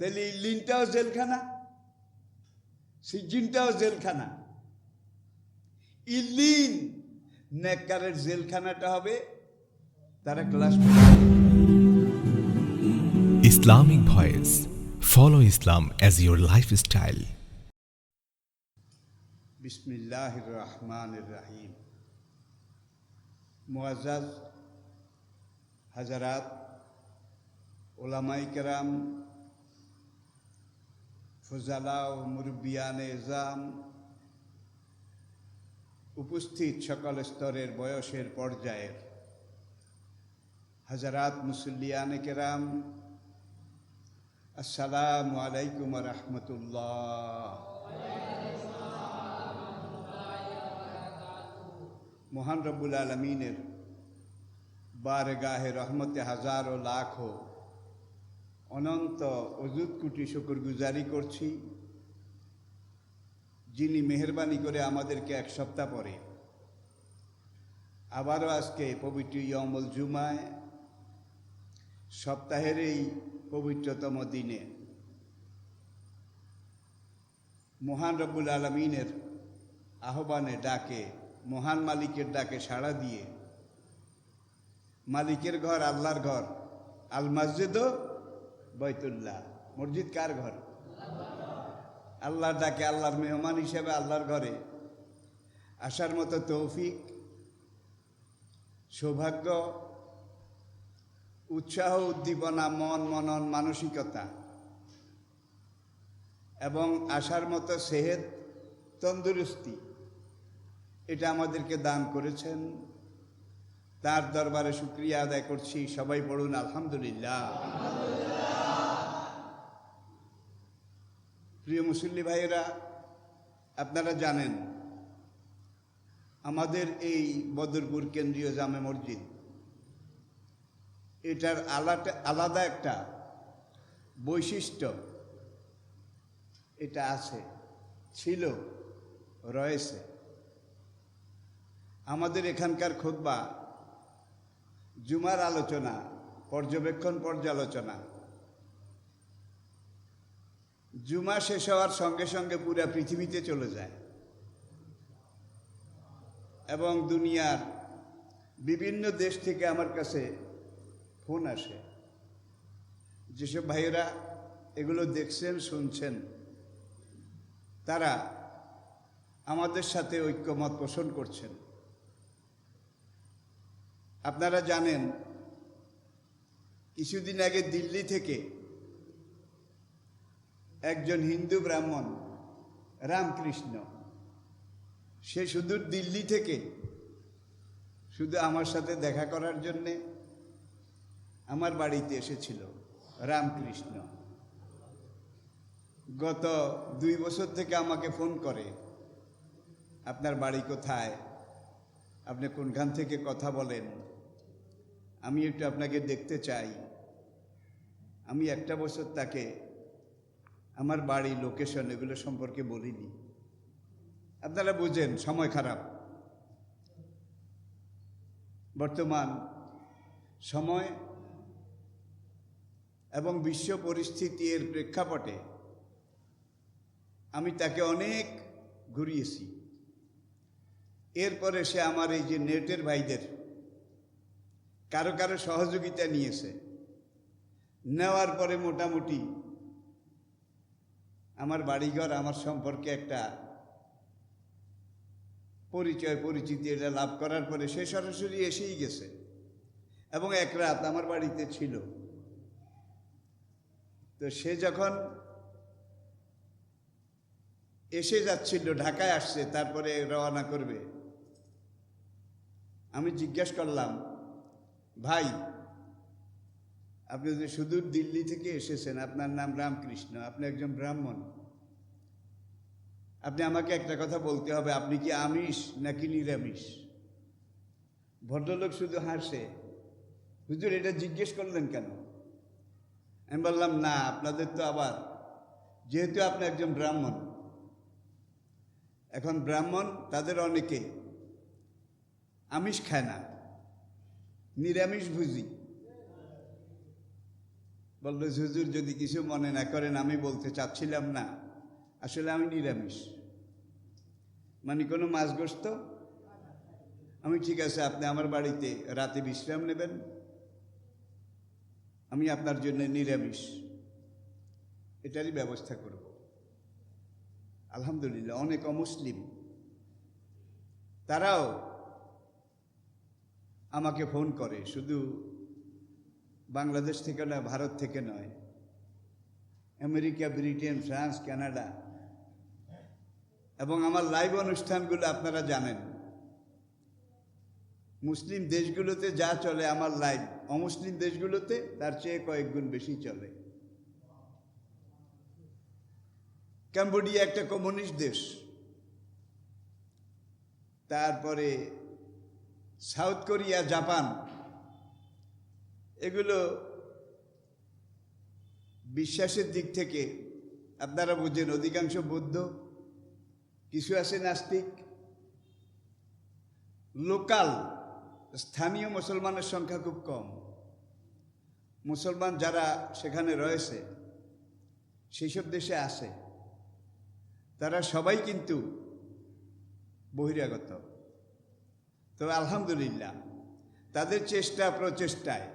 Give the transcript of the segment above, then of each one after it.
তাহলে ইল্লিনটাও জেলখানা, সিজিনটাও জেলখানা। ইল্লিন নেককারের জেলখানাটা হবে তারা class. Islamic Voice. Follow Islam as your lifestyle. বিসমিল্লাহির রহমানির রহিম। মুআজ্জাজ হাজারাত, উলামায়ে কেরাম, ফুজালা ও মুরব্বিয়ানে ইজাম, উপস্থিত সকল স্তরের বয়সের পর্যায়ের হাজারাত মুসল্লিয়ানে কেরাম, আসসালামু আলাইকুম ওয়া রাহমাতুল্লাহ। মহান রব্বুল আলমিনের বারগাহে রহমতে হাজার ও লাখো অনন্ত অযুত কোটি শুকরগুজারি করছি, যিনি মেহেরবানি করে আমাদেরকে এক সপ্তাহ পরে আবারও আজকে পবিত্র ইয়াউমুল জুমায়, সপ্তাহের এই পবিত্রতম দিনে মহান রব্বুল আলমিনের আহ্বানে ডাকে, মহান মালিকের ডাকে সাড়া দিয়ে, মালিকের ঘর আল্লাহর ঘর, আল মসজিদ বাইতুল্লাহ, মসজিদ কার ঘর? আল্লাহর ডাকে, আল্লাহর মেহমান হিসেবে আল্লাহর ঘরে আসার মতো তৌফিক, সৌভাগ্য, উৎসাহ, উদ্দীপনা, মন মনন মানসিকতা এবং আসার মতো সেহেত, তন্দুরুস্তি এটা আমাদেরকে দান করেছেন। তার দরবারে শুকরিয়া আদায় করছি। সবাই পড়ুন আলহামদুলিল্লাহ। প্রিয় মুসল্লি ভাইয়েরা, আপনারা জানেন আমাদের এই বদরপুর কেন্দ্রীয় জামে মসজিদ, এটার আলাদা একটা বৈশিষ্ট্য এটা আছে, ছিল, রয়েছে। আমাদের এখানকার খুতবা, জুমার আলোচনা, পর্যবেক্ষণ, পর্যালোচনা, জুমা শেষ হওয়ার সঙ্গে সঙ্গে পুরা পৃথিবীতে চলে যায় এবং দুনিয়ার বিভিন্ন দেশ থেকে আমার কাছে ফোন আসে। যেসব ভাইয়েরা এগুলো দেখছেন, শুনছেন, তারা আমাদের সাথে ঐক্যমত পোষণ করছেন। আপনারা জানেন কিছুদিন আগে দিল্লি থেকে একজন হিন্দু ব্রাহ্মণ, রামকৃষ্ণ, সে সুদূর দিল্লি থেকে শুধু আমার সাথে দেখা করার জন্যে আমার বাড়িতে এসেছিল। রামকৃষ্ণ গত 2 বছর থেকে আমাকে ফোন করে, আপনার বাড়ি কোথায়, আপনি কোনখান থেকে কথা বলেন, আমি একটু আপনাকে দেখতে চাই। আমি 1 বছর তাকে আমার বাড়ি, লোকেশন এগুলো সম্পর্কে বলিনি। আপনারা বুঝেন সময় খারাপ, বর্তমান সময় এবং বিশ্ব পরিস্থিতির প্রেক্ষাপটে আমি তাকে অনেক ঘুরিয়েছি। এরপরে সে আমার এই যে নেটের ভাইদের কারো কারো সহযোগিতা নিয়েছে। নেওয়ার পরে মোটামুটি আমার বাড়িঘর, আমার সম্পর্কে একটা পরিচয়, পরিচিতি এটা লাভ করার পরে সে সরাসরি এসেই গেছে এবং 1 রাত আমার বাড়িতে ছিল। তো সে যখন এসে যাচ্ছিল, ঢাকায় আসছে, তারপরে রওনা করবে, আমি জিজ্ঞেস করলাম, ভাই আপনি যে সুদূর দিল্লি থেকে এসেছেন, আপনার নাম রামকৃষ্ণ, আপনি একজন ব্রাহ্মণ, আপনি আমাকে একটা কথা বলতে হবে, আপনি কি আমিষ নাকি নিরামিষ? ভদ্রলোক শুধু হাসে, হুজুর এটা জিজ্ঞেস করলেন কেন? আমি বললাম, না আপনাদের তো আবার, যেহেতু আপনি একজন ব্রাহ্মণ, এখন ব্রাহ্মণ তাদের অনেকে আমিষ খায় না, নিরামিষ ভুজি, বললো, হুজুর যদি কিছু মনে না করেন, আমি বলতে চাচ্ছিলাম না, আসলে আমি নিরামিষ, মানে কোনো মাছ গোস্ত। আমি ঠিক আছে, আপনি আমার বাড়িতে রাতে বিশ্রাম নেবেন, আমি আপনার জন্য নিরামিষ এটারই ব্যবস্থা করব। আলহামদুলিল্লাহ, অনেক অমুসলিম তারাও আমাকে ফোন করে, শুধু বাংলাদেশ থেকে নয়, ভারত থেকে নয়, আমেরিকা, ব্রিটেন, ফ্রান্স, কানাডা, এবং আমার লাইভ অনুষ্ঠানগুলো আপনারা জানেন, মুসলিম দেশগুলোতে যা চলে আমার লাইভ অমুসলিম দেশগুলোতে তার চেয়ে কয়েক গুণ বেশি চলে। কম্বোডিয়া একটা কমিউনিস্ট দেশ, তারপরে সাউথ কোরিয়া, জাপান, এগুলো বিশ্বাসের দিক থেকে আপনারা বুঝেন অধিকাংশ বৌদ্ধ, কিছু আছে নাস্তিক, লোকাল স্থানীয় মুসলমানের সংখ্যা খুব কম। মুসলমান যারা সেখানে রয়েছে, সেই সব দেশে আসে, তারা সবাই কিন্তু বহিরাগত। তবে আলহামদুলিল্লাহ তাদের চেষ্টা প্রচেষ্টায়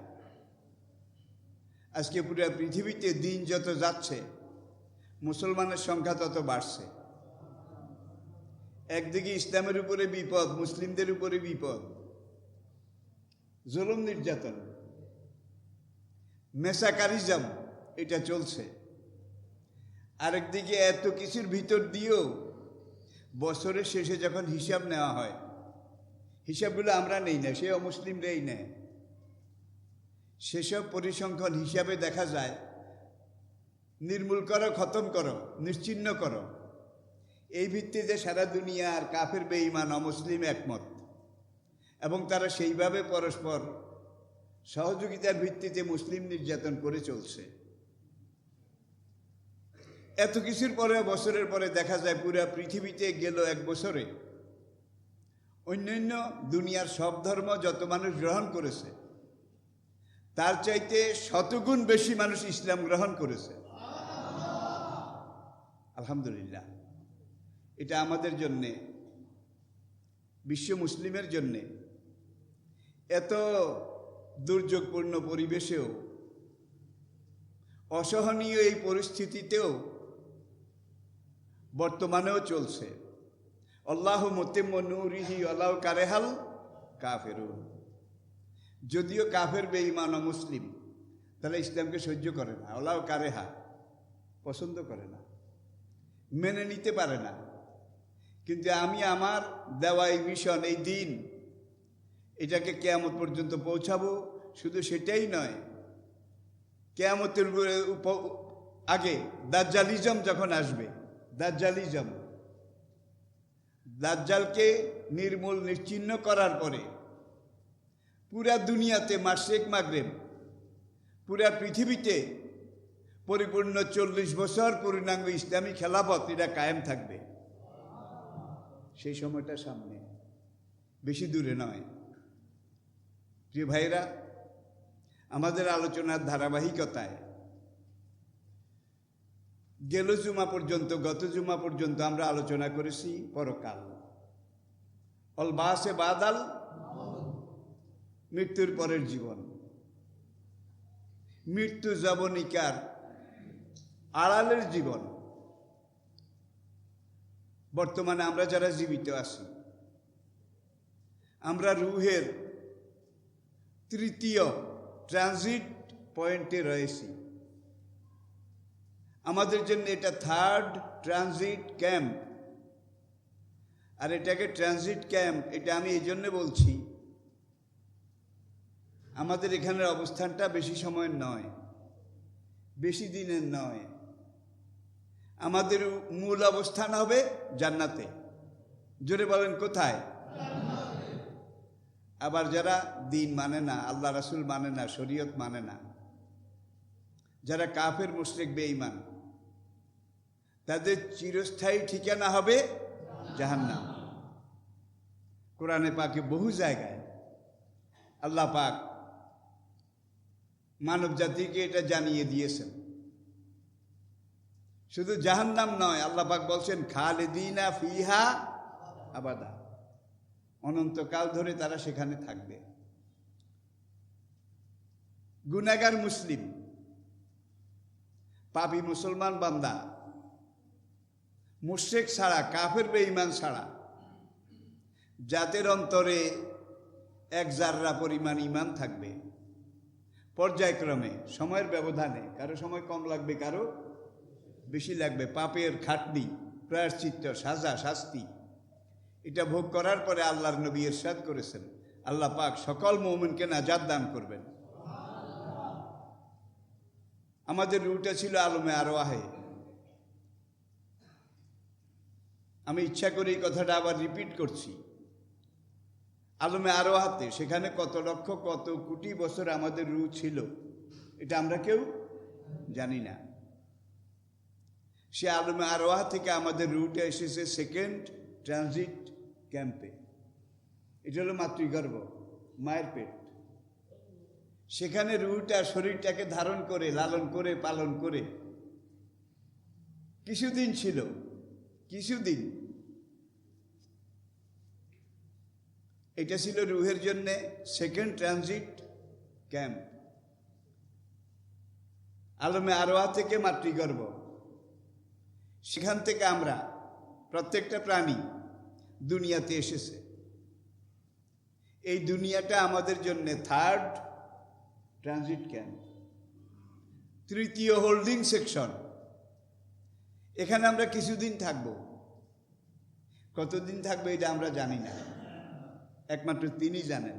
আজকে পুরো পৃথিবীতে দিন যত যাচ্ছে মুসলমানের সংখ্যা তত বাড়ছে। একদিকে ইসলামের উপরে বিপদ, মুসলিমদের উপরে বিপদ, জুলুম নির্যাতন, মেসাকারিজম এটা চলছে। আরেকদিকে এত কিছুর ভিতর দিয়েও বছরের শেষে যখন হিসাব নেওয়া হয়, হিসাবগুলো আমরা নেই না, সে অমুসলিমরাই নেয়, সেসব পরিসংখ্যান হিসাবে দেখা যায় নির্মূল করো, খতম করো, নিশ্চিহ্ন করো, এই ভিত্তিতে সারা দুনিয়ার কাফের, বেঈমান, অমুসলিম একমত, এবং তারা সেইভাবে পরস্পর সহযোগিতার ভিত্তিতে মুসলিম নির্যাতন করে চলছে। এত কিছুর পরে বছরের পরে দেখা যায় পুরো পৃথিবীতে গেল এক বছরে অন্যান্য দুনিয়ার সব ধর্ম যত মানুষ গ্রহণ করেছে তার চাইতে শতগুণ বেশি মানুষ ইসলাম গ্রহণ করেছে। আলহামদুলিল্লাহ, এটা আমাদের জন্যে, বিশ্ব মুসলিমের জন্যে এত দুর্যোগপূর্ণ পরিবেশেও, অসহনীয় এই পরিস্থিতিতেও বর্তমানেও চলছে। আল্লাহু মুতিম্মু নূরিহি ওয়ালাউ কারিহাল কাফিরুন। যদিও কাফের, বেঈমান, মুসলিম তারা ইসলামকে সহ্য করে না, ওয়ালাউ কারেহা, পছন্দ করে না, মেনে নিতে পারে না, কিন্তু আমি আমার দেওয়া এই মিশন, এই দিন, এটাকে কিয়ামত পর্যন্ত পৌঁছাবো। শুধু সেটাই নয়, কিয়ামতের আগে দাজ্জালিজম যখন আসবে, দাজ্জালিজম, দাজ্জালকে নির্মূল নিশ্চিহ্ন করার পরে পুরা দুনিয়াতে, মাশরিক মাগরিব, পুরা পৃথিবীতে পরিপূর্ণ 40 বছর পূর্ণাঙ্গ ইসলামী খেলাফত এটা কায়েম থাকবে। সেই সময়টা সামনে, বেশি দূরে নয়। প্রিয় ভাইরা, আমাদের আলোচনার ধারাবাহিকতায় গত জুমা পর্যন্ত আমরা আলোচনা করেছি পরকাল, অল বাসে বাদাল, মৃত্যুর পরের জীবন, মৃত্যু জবনিকার আড়ালের জীবন। বর্তমানে আমরা যারা জীবিত আছি, আমরা রুহের তৃতীয় ট্রানজিট পয়েন্টে রয়েছি। আমাদের জন্য এটা থার্ড ট্রানজিট ক্যাম্প। আর এটাকে ট্রানজিট ক্যাম্প এটা আমি এই জন্য বলছি, আমাদের এখানের অবস্থানটা বেশি সময়ের নয়, বেশি দিনের নয়। আমাদের মূল অবস্থান হবে জান্নাতে। জোরে বলেন কোথায়? আবার যারা দিন মানে না, আল্লাহ রাসূল মানে না, শরীয়ত মানে না, যারা কাফের, মুশরিক, বেঈমান, তাদের চিরস্থায়ী ঠিকানা হবে জাহান্নাম। কোরআনে পাকে বহু জায়গায় আল্লাহ পাক মানব জাতিকে এটা জানিয়ে দিয়েছেন। শুধু জাহান্নাম নয়, আল্লাহ পাক বলছেন খালিদিনা ফিহা আবাদা, অনন্তকাল ধরে তারা সেখানে থাকবে। গুনাহগার মুসলিম, পাপী মুসলমান বান্দা, মুশরিক ছাড়া, কাফের বেঈমান ছাড়া, যাদের অন্তরে এক জাররা পরিমাণ ঈমান থাকবে, পর্যায়ক্রমে সময়ের ব্যবধানে, কারো সময় কম লাগবে, কারো বেশি লাগবে, পাপের খাটনি, প্রায়শ্চিত্ত, সাজা, শাস্তি, এটা ভোগ করার পরে আল্লাহর নবী ইরশাদ করেছেন আল্লাহ পাক সকল মুমিনকে নাজাত দান করবেন। আমাদের রুটটা ছিল আলমে আরওয়াহে। আমি ইচ্ছা করে এই কথাটা আবার রিপিট করছি। আলমে আরওয়াহাতে, সেখানে কত লক্ষ কত কোটি বছর আমাদের রু ছিল, এটা আমরা কেউ জানি না। সে আলমে আরওয়াহ থেকে আমাদের রুটে এসেছে সেকেন্ড ট্রানজিট ক্যাম্পে। এটা হলো মাতৃগর্ভ, মায়ের পেট। সেখানে রুটা শরীরটাকে ধারণ করে, লালন করে, পালন করে কিছুদিন ছিল, কিছুদিন। এটা ছিল রুহের জন্যে সেকেন্ড ট্রানজিট ক্যাম্প। আলমে আরওয়াহ থেকে মাতৃগর্ভ, সেখান থেকে আমরা প্রত্যেকটা প্রাণী দুনিয়াতে এসেছে। এই দুনিয়াটা আমাদের জন্য থার্ড ট্রানজিট ক্যাম্প, তৃতীয় হোল্ডিং সেকশন। এখানে আমরা কিছুদিন থাকব, কতদিন থাকবো এটা আমরা জানি না, একমাত্র তিনি জানেন।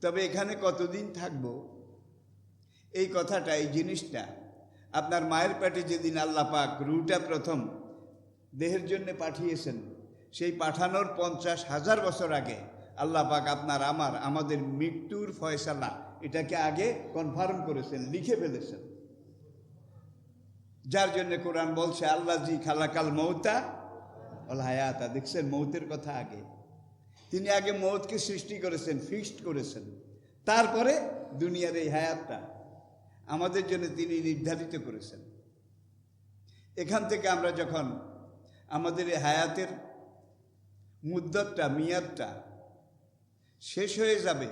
তবে এখানে কতদিন থাকব এই কথাটা, এই জিনিসটা আপনার মায়ের পেটে যেদিন আল্লাহ পাক রুটা প্রথম দেহের জন্য পাঠিয়েছেন, সেই পাঠানোর 50,000 বছর আগে আল্লাহ পাক আপনার আমাদের মৃত্যুর ফয়সালা এটাকে আগে কনফার্ম করেছেন, লিখে ফেলেছেন। যার জন্য কোরআন বলছে আল্লাজি খালাকাল মৌতা ওয়াল হায়াতা। দেখছেন, মৌতের কথা আগে, তিনি আগে মৌতকে সৃষ্টি করেছেন, ফিক্সড করেছেন, তারপরে দুনিয়ার এই হায়াতটা আমাদের জন্য তিনি নির্ধারিত করেছেন। এখান থেকে আমরা যখন আমাদের এই হায়াতের মুদ্দতটা, মেয়াদটা শেষ হয়ে যাবে,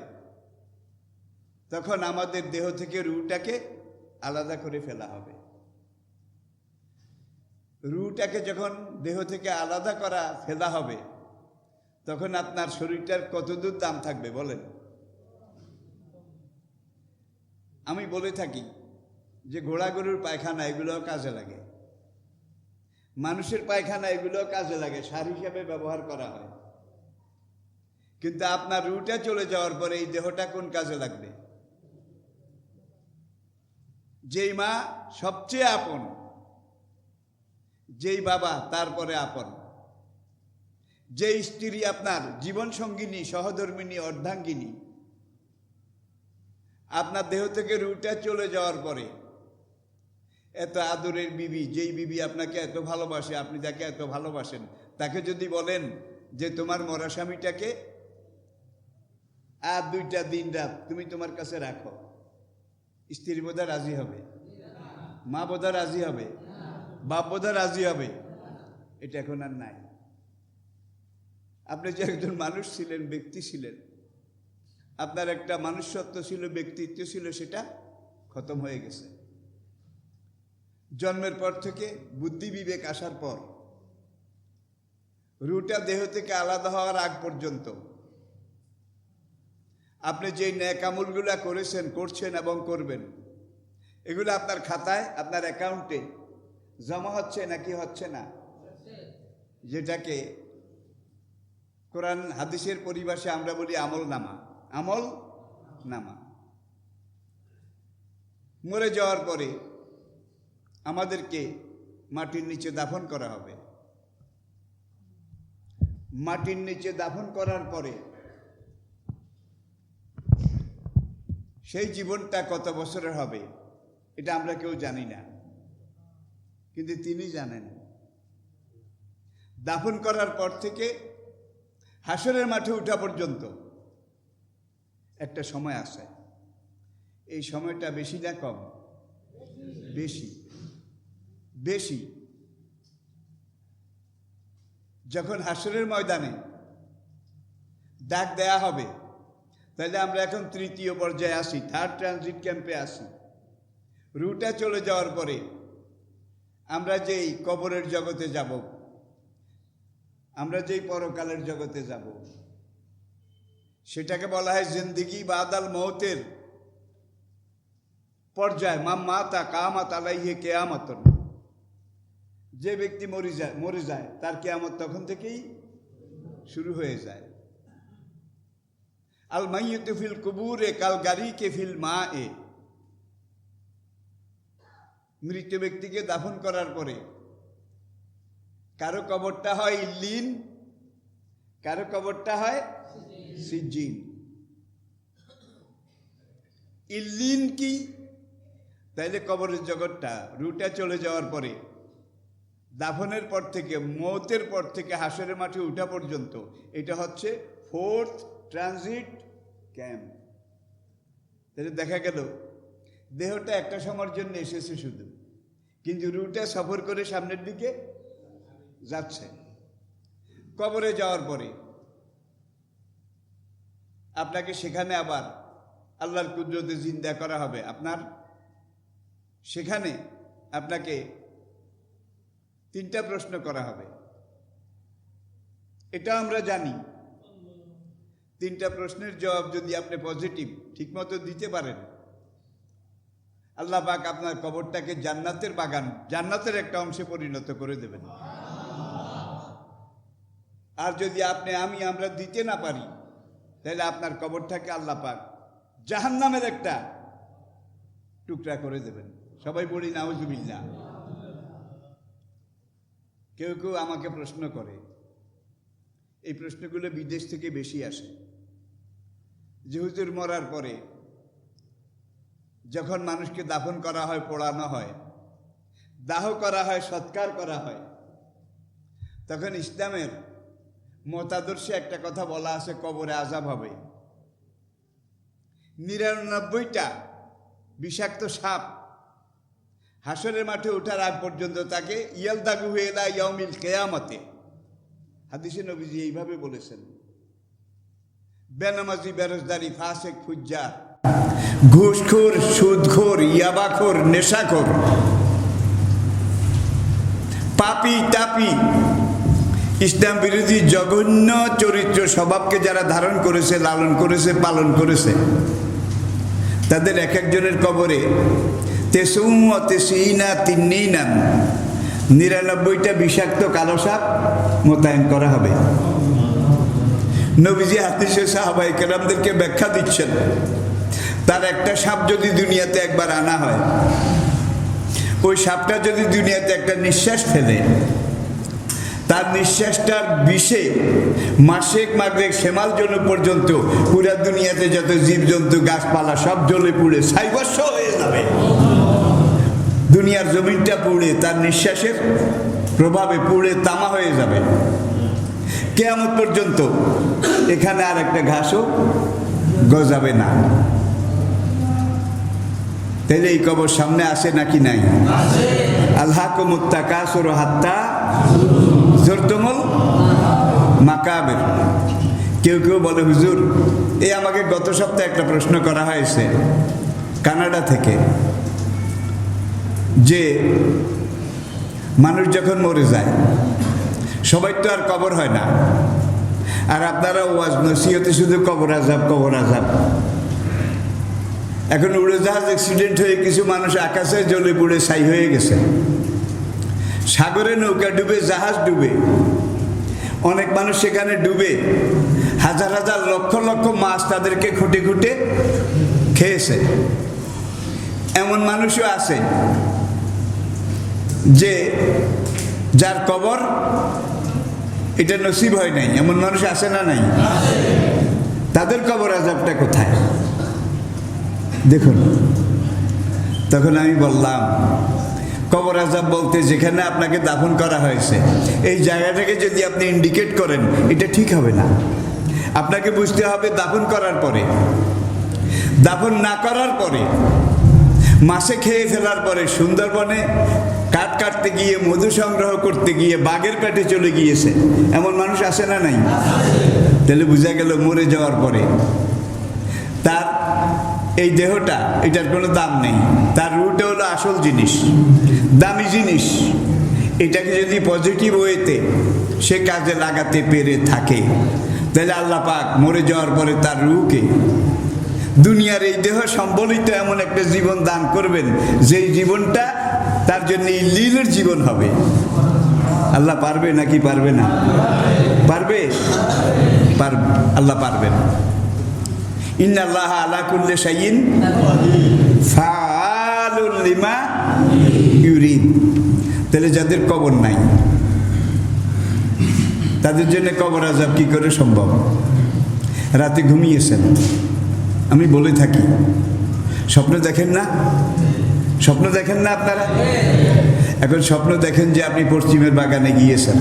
তখন আমাদের দেহ থেকে রুটাকে আলাদা করে ফেলা হবে। রুটাকে যখন দেহ থেকে আলাদা ফেলা হবে, তখন আপনার শরীরটার কতদূর দাম থাকবে বলেন? আমি বলে থাকি যে ঘোড়া গরুর পায়খানা এগুলোও কাজে লাগে, মানুষের পায়খানা এগুলোও কাজে লাগে, সার হিসাবে ব্যবহার করা হয়। কিন্তু আপনার রুটা চলে যাওয়ার পরে এই দেহটা কোন কাজে লাগবে? যেই মা সবচেয়ে আপন, যেই বাবা তারপরে আপন, যে স্ত্রী আপনার জীবন সঙ্গিনী, সহধর্মিনী, অর্ধাঙ্গিনী, আপনার দেহ থেকে রুটা চলে যাওয়ার পরে এত আদরের বিবি, যেই বিবি আপনাকে এত ভালোবাসে, আপনি তাকে এত ভালোবাসেন, তাকে যদি বলেন যে তোমার মরা স্বামীটাকে আর 2টা দিন রাত তুমি তোমার কাছে রাখো, স্ত্রী বোধহয় রাজি হবে? মা বোধহয় রাজি হবে? বাপ বোধহয় রাজি হবে? এটা এখন আর নাই। আপনি যে একজন মানুষ ছিলেন, ব্যক্তি ছিলেন, আপনার একটা মানুষত্ব ছিল, ব্যক্তিত্ব ছিল, সেটা খতম হয়ে গেছে। জন্মের পর থেকে বুদ্ধি বিবেক আসার পর রুটা দেহ থেকে আলাদা হওয়ার আগ পর্যন্ত আপনি যেই ন্যাক আমলগুলা করেছেন, করছেন এবং করবেন, এগুলো আপনার খাতায়, আপনার অ্যাকাউন্টে জমা হচ্ছে নাকি হচ্ছে না? যেটাকে কোরআন হাদিসের পরিভাষায় আমরা বলি আমল নামা। আমল নামা। মরে যাওয়ার পরে আমাদেরকে মাটির নিচে দাফন করা হবে। মাটির নিচে দাফন করার পরে সেই জীবনটা কত বছরের হবে এটা আমরা কেউ জানি না, কিন্তু তিনি জানেন। দাফন করার পর থেকে হাসরের মাঠে ওঠা পর্যন্ত একটা সময় আসে। এই সময়টা বেশি না কম? বেশি বেশি। যখন হাসরের ময়দানে ডাক দেয়া হবে, তাহলে আমরা এখন তৃতীয় পর্যায়ে আসি, থার্ড ট্রানজিট ক্যাম্পে আসি। রুটা চলে যাওয়ার পরে আমরা যেই কবরের জগতে যাব, আমরা যেই পরকালের জগতে যাব, সেটাকে বলা হয় জিন্দেগি বাদাল মৌতের পর্যায়। মাতা কামাত আলাইহি কিয়ামাতুন। যে ব্যক্তি মরে যায় তার কিয়ামত তখন থেকেই শুরু হয়ে যায়। আল মাইয়িতু ফিল কুবুরে কাল গারিকে ফিল মায়ে। মৃত ব্যক্তিকে দাফন করার পরে কারো কবরটা হয় ইল্লিন, কারো কবরটা হয় সিজ্জিন। ইল্লিন কি? তাইলে কবরের জগৎটা রুটা চলে যাওয়ার পরে, দাফনের পর থেকে, মৌতের পর থেকে হাসরের মাঠে উঠা পর্যন্ত, এটা হচ্ছে ফোর্থ ট্রানজিট ক্যাম্প। তাহলে দেখা গেল দেহটা একটা সময়ের জন্য এসেছে শুধু, কিন্তু রুটা সফর করে সামনের দিকে যাচ্ছে। কবরে যাওয়ার পরে আপনাকে সেখানে আবার আল্লাহর কুদরতে জিন্দা করা হবে। আপনার সেখানে আপনাকে 3টা প্রশ্ন করা হবে। এটা আমরা জানি। 3টা প্রশ্নের জবাব যদি আপনি পজিটিভ ঠিকমতো দিতে পারেন, আল্লাহ পাক আপনার কবরটাকে জান্নাতের বাগান, জান্নাতের একটা অংশে পরিণত করে দেবেন। আর যদি আমরা দিতে না পারি, তাহলে আপনার কবরটাকে আল্লাহ পাক জাহান্নামের একটা টুকরা করে দেবেন। সবাই বলি নাউজুবিল্লাহ। কেউ কেউ আমাকে প্রশ্ন করে, এই প্রশ্নগুলো বিদেশ থেকে বেশি আসে, যে হুজুর মরার পরে যখন মানুষকে দাফন করা হয়, পোড়ানো হয়, দাহ করা হয়, সৎকার করা হয়, তখন ইসলামের মতাদর্শে একটা কথা বলা আছে, কবরে আযাব হবে। 99টা বিষাক্ত সাপ হাসরের মাঠে ওঠার আগ পর্যন্ত তাকে ইয়ালদাগু ইলা ইয়াউমিল কিয়ামতে। হাদিসে নবীজি এইভাবে বলেছেন, বেনামাজি, বেরোজদারি, ফাসেক, ফুজ্জার, ঘুষখোর, সুদখোর, ইয়াবাখোর, নেশাখোর, পাপী তাপী, ইসলাম বিরোধী জঘন্য চরিত্র স্বভাবকে যারা ধারণ করেছে, লালন করেছে, পালন করেছে, তাদের এক একজনের কবরে 99টা বিষাক্ত কালো সাপ মোতায়েন করা হবে। নবীজি হাদিসে সাহাবায়ে কেরামদেরকে ব্যাখ্যা দিচ্ছেন, তার একটা সাপ যদি দুনিয়াতে একবার আনা হয়, ওই সাপটা যদি দুনিয়াতে একটা নিঃশ্বাস ফেলে, তার নিঃশ্বাসটার বিষে মাসেক মাগরেক সেমাল জন পর্যন্ত পুরা দুনিয়াতে যত জীবজন্তু, গাছপালা সব জ্বলে পুড়ে ছাইভস্ম হয়ে যাবে। দুনিয়ার জমিনটা পুড়ে, তার নিঃশ্বাসের প্রভাবে পুড়ে তামা হয়ে যাবে। কিয়ামত পর্যন্ত এখানে আর একটা ঘাসও গজাবে না। তাহলে এই কবর সামনে আসে নাকি নাই? আলহাকুমুত তাকাসুর হাত্তা যুরতুমুল মাকাবির। কেউ কেউ বলে, হুজুর এই আমাকে গত সপ্তাহে একটা প্রশ্ন করা হয়েছে কানাডা থেকে, যে মানুষ যখন মরে যায়, সবাই তো আর কবর হয় না, আর আপনারা ওয়াজ নসিহতে শুধু কবর আযাব, কবর আযাব। এখন উড়োজাহাজ অ্যাক্সিডেন্ট হয়ে কিছু মানুষ আকাশে জ্বলে পুড়ে ছাই হয়ে গেছে, সাগরে নৌকা ডুবে, জাহাজ ডুবে, অনেক মানুষ সেখানে ডুবে, হাজার হাজার লক্ষ লক্ষ মাছ তাদেরকে খুঁটে খুঁটে খেয়েছে। এমন মানুষও আছে যে যার কবর এটা নসিব হয় নাই, এমন মানুষ আছে না নাই? তাদের কবর আযাবটা কোথায় দেখুন। তখন আমি বললাম, কবর আযাব বলতে যেখানে আপনাকে দাফন করা হয়েছে, এই জায়গাটাকে যদি আপনি ইন্ডিকেট করেন, এটা ঠিক হবে না। আপনাকে বুঝতে হবে দাফন করার পরে দাফন না করার পরে, মাছে খেয়ে ফেলার পরে সুন্দরবনে কাঠ কাটতে গিয়ে, মধু সংগ্রহ করতে গিয়ে বাঘের পেটে চলে গিয়েছে, এমন মানুষ আছে না নাই? তাহলে বোঝা গেল মরে যাওয়ার পরে তার এই দেহটা, এটার কোনো দাম নেই। তার রুটে হলো আসল জিনিস, দামি জিনিস। এটাকে যদি পজিটিভ ওয়েতে সে কাজে লাগাতে পেরে থাকে, তাহলে আল্লাহ পাক মরে যাওয়ার পরে তার রুহকে দুনিয়ার এই দেহ সম্বলিত এমন একটা জীবন দান করবেন, যেই জীবনটা তার জন্য ইল্লিনের জীবন হবে। আল্লাহ পারবে নাকি পারবে না? পারবে, আল্লাহ পারবেন। ইন্নাল্লাহা আলা কুল্লি শাইইন ফাআলুল লিমা ইউরিদ। তাহলে যাদের কবর নাই, তাদের জন্য কবর আযাব কি করে সম্ভব? রাতে ঘুমিয়েছেন, আমি বলে থাকি, স্বপ্ন দেখেন না? স্বপ্ন দেখেন না আপনারা? এখন স্বপ্ন দেখেন যে আপনি পশ্চিমের বাগানে গিয়েছেন,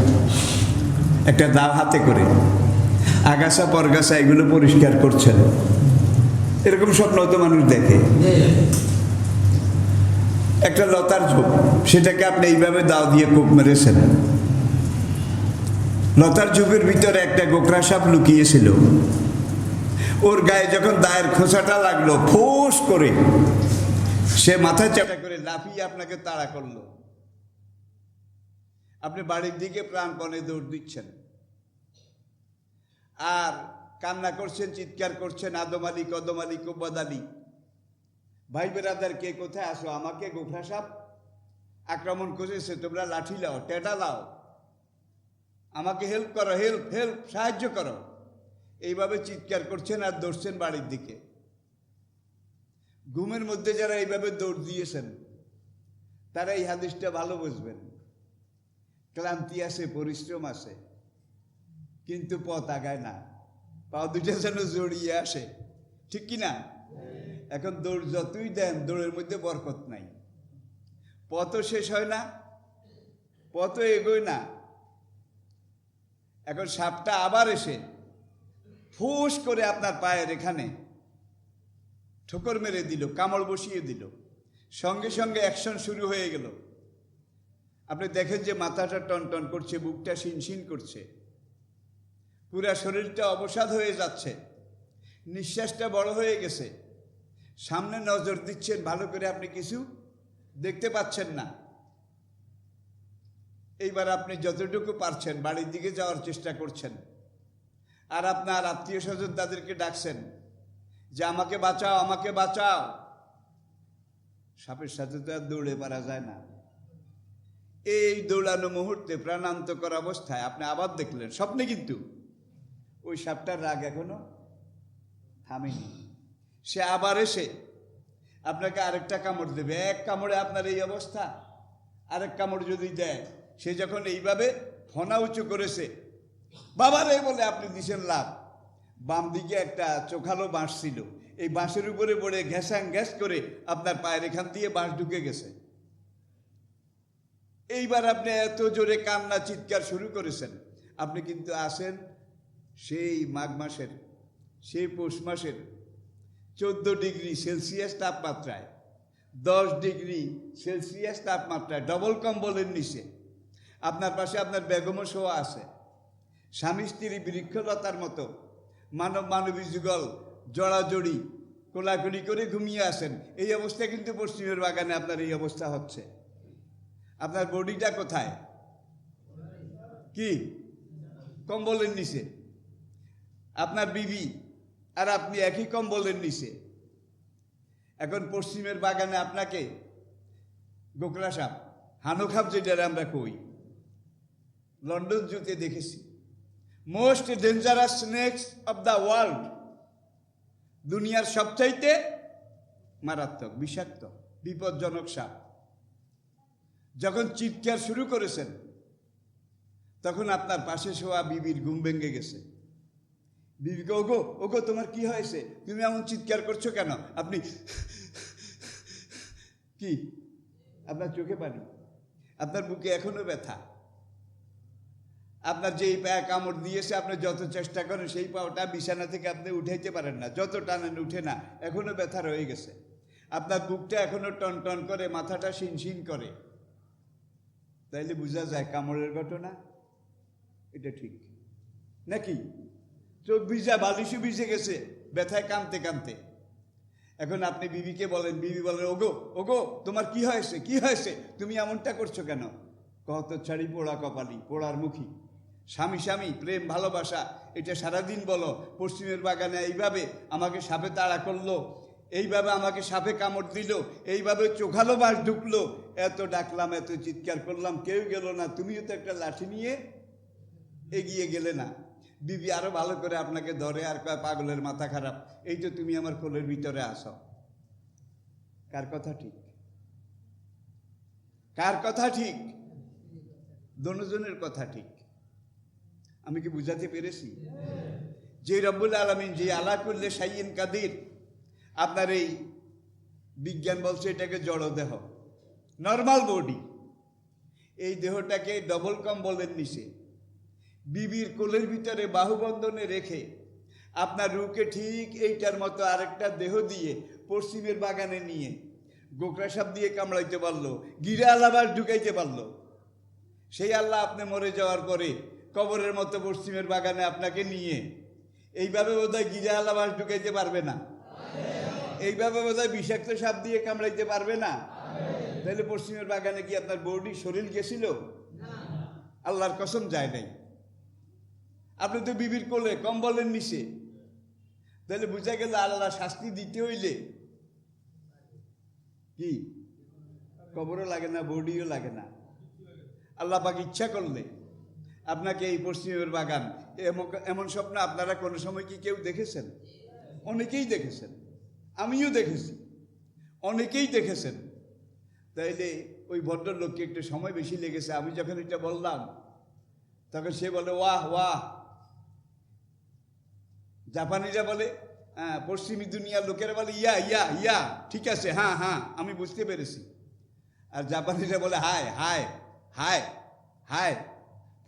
একটা দাও হাতে করে আগাছা পরগাছা এগুলো পরিষ্কার করছেন। এরকম স্বপ্ন তো মানুষ দেখে। একটা লতার ঝোপ, সেটাকে আপনি এইভাবে দাও দিয়ে কোপ মেরেছেন। লতার ঝোপের ভিতরে একটা গোকরা সাপ লুকিয়েছিল। ওর গায়ে যখন দায়ের খোঁচাটা লাগলো, ফোঁস করে সে মাথা চাপা করে লাফিয়ে আপনাকে তাড়া করলো। আপনি বাড়ির দিকে প্রাণপণে দৌড় দিচ্ছেন আর কান্না করছেন, চিৎকার করছেন, আদম আলী, কদম আলী, কুব্বাদ আলী, ভাই বেরাদার কে কোথায় আসো, আমাকে গোখরা সাপ আক্রমণ করেছে, তোমরা লাঠি লাও, টেটা লাও, আমাকে হেল্প করো, হেল্প হেল্প, সাহায্য করো। এইভাবে চিৎকার করছেন আর দৌড়ছেন বাড়ির দিকে। ঘুমের মধ্যে যারা এইভাবে দৌড় দিয়েছেন তারা এই হাদিসটা ভালো বুঝবেন। ক্লান্তি আছে, পরিশ্রম আছে, কিন্তু পথ আগায় না, পা দুইটা যেন জড়িয়ে আসে, ঠিক কি না? এখন দৌড় যতই দেন, দৌড়ের মধ্যে বরকত নাই, পথও শেষ হয় না, পথও এগোয় না। এখন সাপটা আবার এসে ফুস করে আপনার পায়ের এখানে ঠোকর মেরে দিল, কামড় বসিয়ে দিল, সঙ্গে সঙ্গে অ্যাকশন শুরু হয়ে গেল। আপনি দেখেন যে মাথাটা টনটন করছে, বুকটা শিনশিন করছে, পুরা শরীরটা অবসাদ হয়ে যাচ্ছে, নিঃশ্বাসটা বড় হয়ে গেছে, সামনে নজর দিচ্ছেন ভালো করে, আপনি কিছু দেখতে পাচ্ছেন না। এইবার আপনি যতটুকু পারছেন বাড়ির দিকে যাওয়ার চেষ্টা করছেন, আর আপনার আত্মীয় স্বজন তাদেরকে ডাকছেন যে আমাকে বাঁচাও, আমাকে বাঁচাও। সাপের সাথে তো আর দৌড়ে পারা যায় না। এই দৌড়ানো মুহূর্তে, প্রাণান্তকর অবস্থায় আপনি আবার দেখলেন স্বপ্নে, কিন্তু ওই সাপটার রাগ এখনো থামেনি। সে আবার এসে আপনাকে আরেকটা কামড় দেবে। এক কামড়ে আপনার এই অবস্থা, আরেক কামড় যদি দেয়, সে যখন এইভাবে ফনা উঁচু করেছে, বাবারে বলে আপনি দিছেন লাভ। বাম দিকে একটা চোখালো বাঁশ ছিল, এই বাঁশের উপরে পড়ে ঘ্যাসাং ঘ্যাস করে আপনার পায়ের এখান দিয়ে বাঁশ ঢুকে গেছে। এইবার আপনি এত জোরে কান্না চিৎকার শুরু করেছেন। আপনি কিন্তু আসেন সেই মাঘ মাসের, সেই পৌষ মাসের 14 ডিগ্রি সেলসিয়াস তাপমাত্রায়, 10 ডিগ্রি সেলসিয়াস তাপমাত্রায়, ডবল কম্বলের নিচে। আপনার পাশে আপনার বেগমও শোয়া আছে, স্বামী স্ত্রী বৃক্ষলতার মতো মানব মানবী যুগল জড়াজড়ি কোলাকুলি করে ঘুমিয়ে আসেন। এই অবস্থা কিন্তু পশ্চিমের বাগানে আপনার এই অবস্থা হচ্ছে। আপনার বডিটা কোথায়? কি? কম্বলের নিচে। আপনার বিবি আর আপনি একই কম্বলের নিচে। এখন পশ্চিমের বাগানে আপনাকে গোকরা সাপ, হানুখাপ যেটা আমরা কই, লন্ডন জুতে দেখেছি, most dangerous snake's of the world, দুনিয়ার সবচাইতে মারাত্মক, বিষাক্ত, বিপজ্জনক সাপ। যখন চিৎকার শুরু করেছেন তখন আপনার পাশে শোয়া বিবির ঘুম ভেঙে গেছে। বিবিকে, ওগো ওগো তোমার কি হয়েছে, তুমি এমন চিৎকার করছো কেন? আপনি কি? আপনার চোখে পানি, আপনার বুকে এখনো ব্যথা, আপনার যেই পায়ে কামড় দিয়েছে আপনি যত চেষ্টা করেন সেই পাওটা বিছানা থেকে আপনি উঠাইতে পারেন না, যত টানেন উঠে না, এখনো ব্যথা রয়ে গেছে। আপনার বুকটা এখনো টন টন করে, মাথাটা শিনশিন করে। তাইলে বোঝা যায় কামড়ের ঘটনা এটা ঠিক নাকি? চোখ ভিজা, বালিশও ভিজে গেছে ব্যথায় কাঁদতে কাঁদতে। এখন আপনি বিবিকে বলেন, বিবি বলেন, ওগো ওগো তোমার কি হয়েছে, কি হয়েছে, তুমি এমনটা করছো কেন? কত ছাড়ি পোড়া কপালি, পোড়ার মুখী। স্বামী স্বামী প্রেম ভালোবাসা এটা সারাদিন বলো। পশ্চিমের বাগানে এইভাবে আমাকে সাপে তাড়া করলো, এইভাবে আমাকে সাপে কামড় দিল, এইভাবে চোখালো বাস ঢুকলো, এত ডাকলাম, এত চিৎকার করলাম, কেউ গেল না, তুমিও তো একটা লাঠি নিয়ে এগিয়ে গেলে না। বিবি আরো ভালো করে আপনাকে ধরে আর কয়, পাগলের মাথা খারাপ, এই তো তুমি আমার কোলের ভিতরে আসো। কার কথা ঠিক? কার কথা ঠিক? দোনোজনের কথা ঠিক। আমি কি বুঝাতে পেরেছি? যে রব্বুল আলামিন, যে আলা কুল্লি শাইইন কাদির, আপনার এই বিজ্ঞান বলছে এটাকে জড় দেহ, নর্মাল বডি, এই দেহটাকে ডবল কম্বলের নিচে বিবির কোলের ভিতরে বাহুবন্ধনে রেখে আপনার রুকে ঠিক এইটার মতো আরেকটা দেহ দিয়ে পশ্চিমের বাগানে নিয়ে গোকরা সাপ দিয়ে কামড়াইতে পারলো, গিরা আলাবাস ঢুকাইতে পারলো। সেই আল্লাহ আপনি মরে যাওয়ার পরে কবরের মতো পশ্চিমের বাগানে আপনাকে নিয়ে এইভাবে বোধহয় গিরা আলাবাস ঢুকাইতে পারবে না, এইভাবে বোধহয় বিষাক্ত সাপ দিয়ে কামড়াইতে পারবে না। তাহলে পশ্চিমের বাগানে কি আপনার বডি শরীর গেছিল? আল্লাহর কসম যায় নাই। আপনি তো বিবির কোলে কম্বলের নিচে, তাহলে বুঝা গেল আল্লাহ শাস্তি দিতে হইলে কি কবরও লাগে না, বডিও লাগে না। আল্লাহ পাক ইচ্ছা করলে আপনাকে এই পশ্চিমের বাগান, এমন স্বপ্ন আপনারা কোনো সময় কি কেউ দেখেছেন? অনেকেই দেখেছেন, আমিও দেখেছি, অনেকেই দেখেছেন। তাইলে ওই ভদ্রলোককে একটু সময় বেশি লেগেছে। আমি যখন এটা বললাম তখন সে বলে ওয়াহ ওয়াহ। জাপানিরা বলে, পশ্চিমী দুনিয়ার লোকেরা বলে ইয়া ইয়া ইয়া, ঠিক আছে, হ্যাঁ হ্যাঁ আমি বুঝতে পেরেছি। আর জাপানিরা বলে হায় হায় হায় হায়,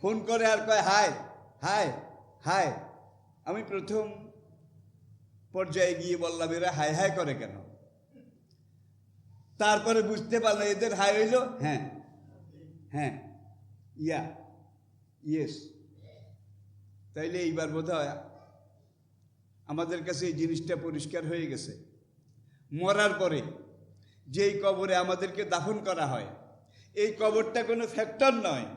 ফোন করে আর কয় হায় হায় হায়। আমি প্রথম পর্যায়ে গিয়ে বললাম এরা হায় হায় করে কেন? তারপরে বুঝতে পারলো এদের হায় হইল হ্যাঁ হ্যাঁ ইয়া ইয়েস। তাইলে এইবার বোধহয় আমাদের কাছে এই জিনিসটা পরিষ্কার হয়ে গেছে। মরার পরে যেই কবরে আমাদেরকে দাফন করা হয়, এই কবরটা কোনো ফ্যাক্টর নয়।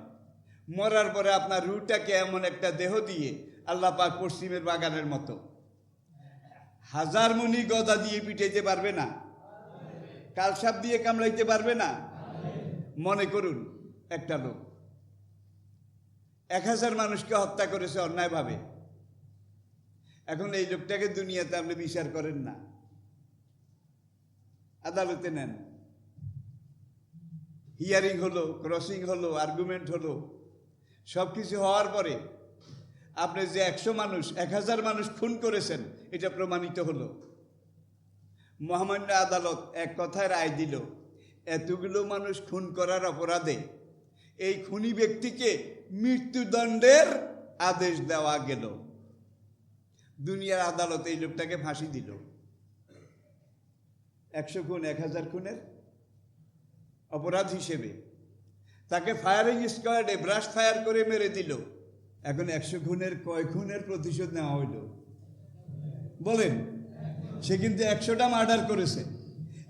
মরার পরে আপনার রুটাকে এমন একটা দেহ দিয়ে আল্লাহ পাক পশ্চিমের বাগানের মতো হাজার মনি গদা দিয়ে পিটাইতে পারবে না, কালসাপ দিয়ে কামড়াইতে পারবে না। মনে করুন একটা লোক 1000 মানুষকে হত্যা করেছে অন্যায়ভাবে। এখন এই লোকটাকে দুনিয়াতে আপনি বিচার করেন না, আদালতে নেন, হিয়ারিং হলো, ক্রসিং হলো, আর্গুমেন্ট হলো, সব কিছু হওয়ার পরে আপনি যে 100 মানুষ 1000 মানুষ খুন করেছেন এটা প্রমাণিত হলো। মহামান্য আদালত এক কথায় রায় দিল, এতগুলো মানুষ খুন করার অপরাধে এই খুনি ব্যক্তিকে মৃত্যুদণ্ডের আদেশ দেওয়া গেল। দুনিয়ার আদালত এই লোকটাকে ফাঁসি দিল। 100 খুন 1000 খুনের অপরাধ হিসেবে তাকে ফায়ারিং স্কোয়াডে ব্রাশ ফায়ার করে মেরে দিল। এখন 100 খুনের কয় খুনের প্রতিশোধ নেওয়া হইল বলেন? সে কিন্তু 100টা মার্ডার করেছে,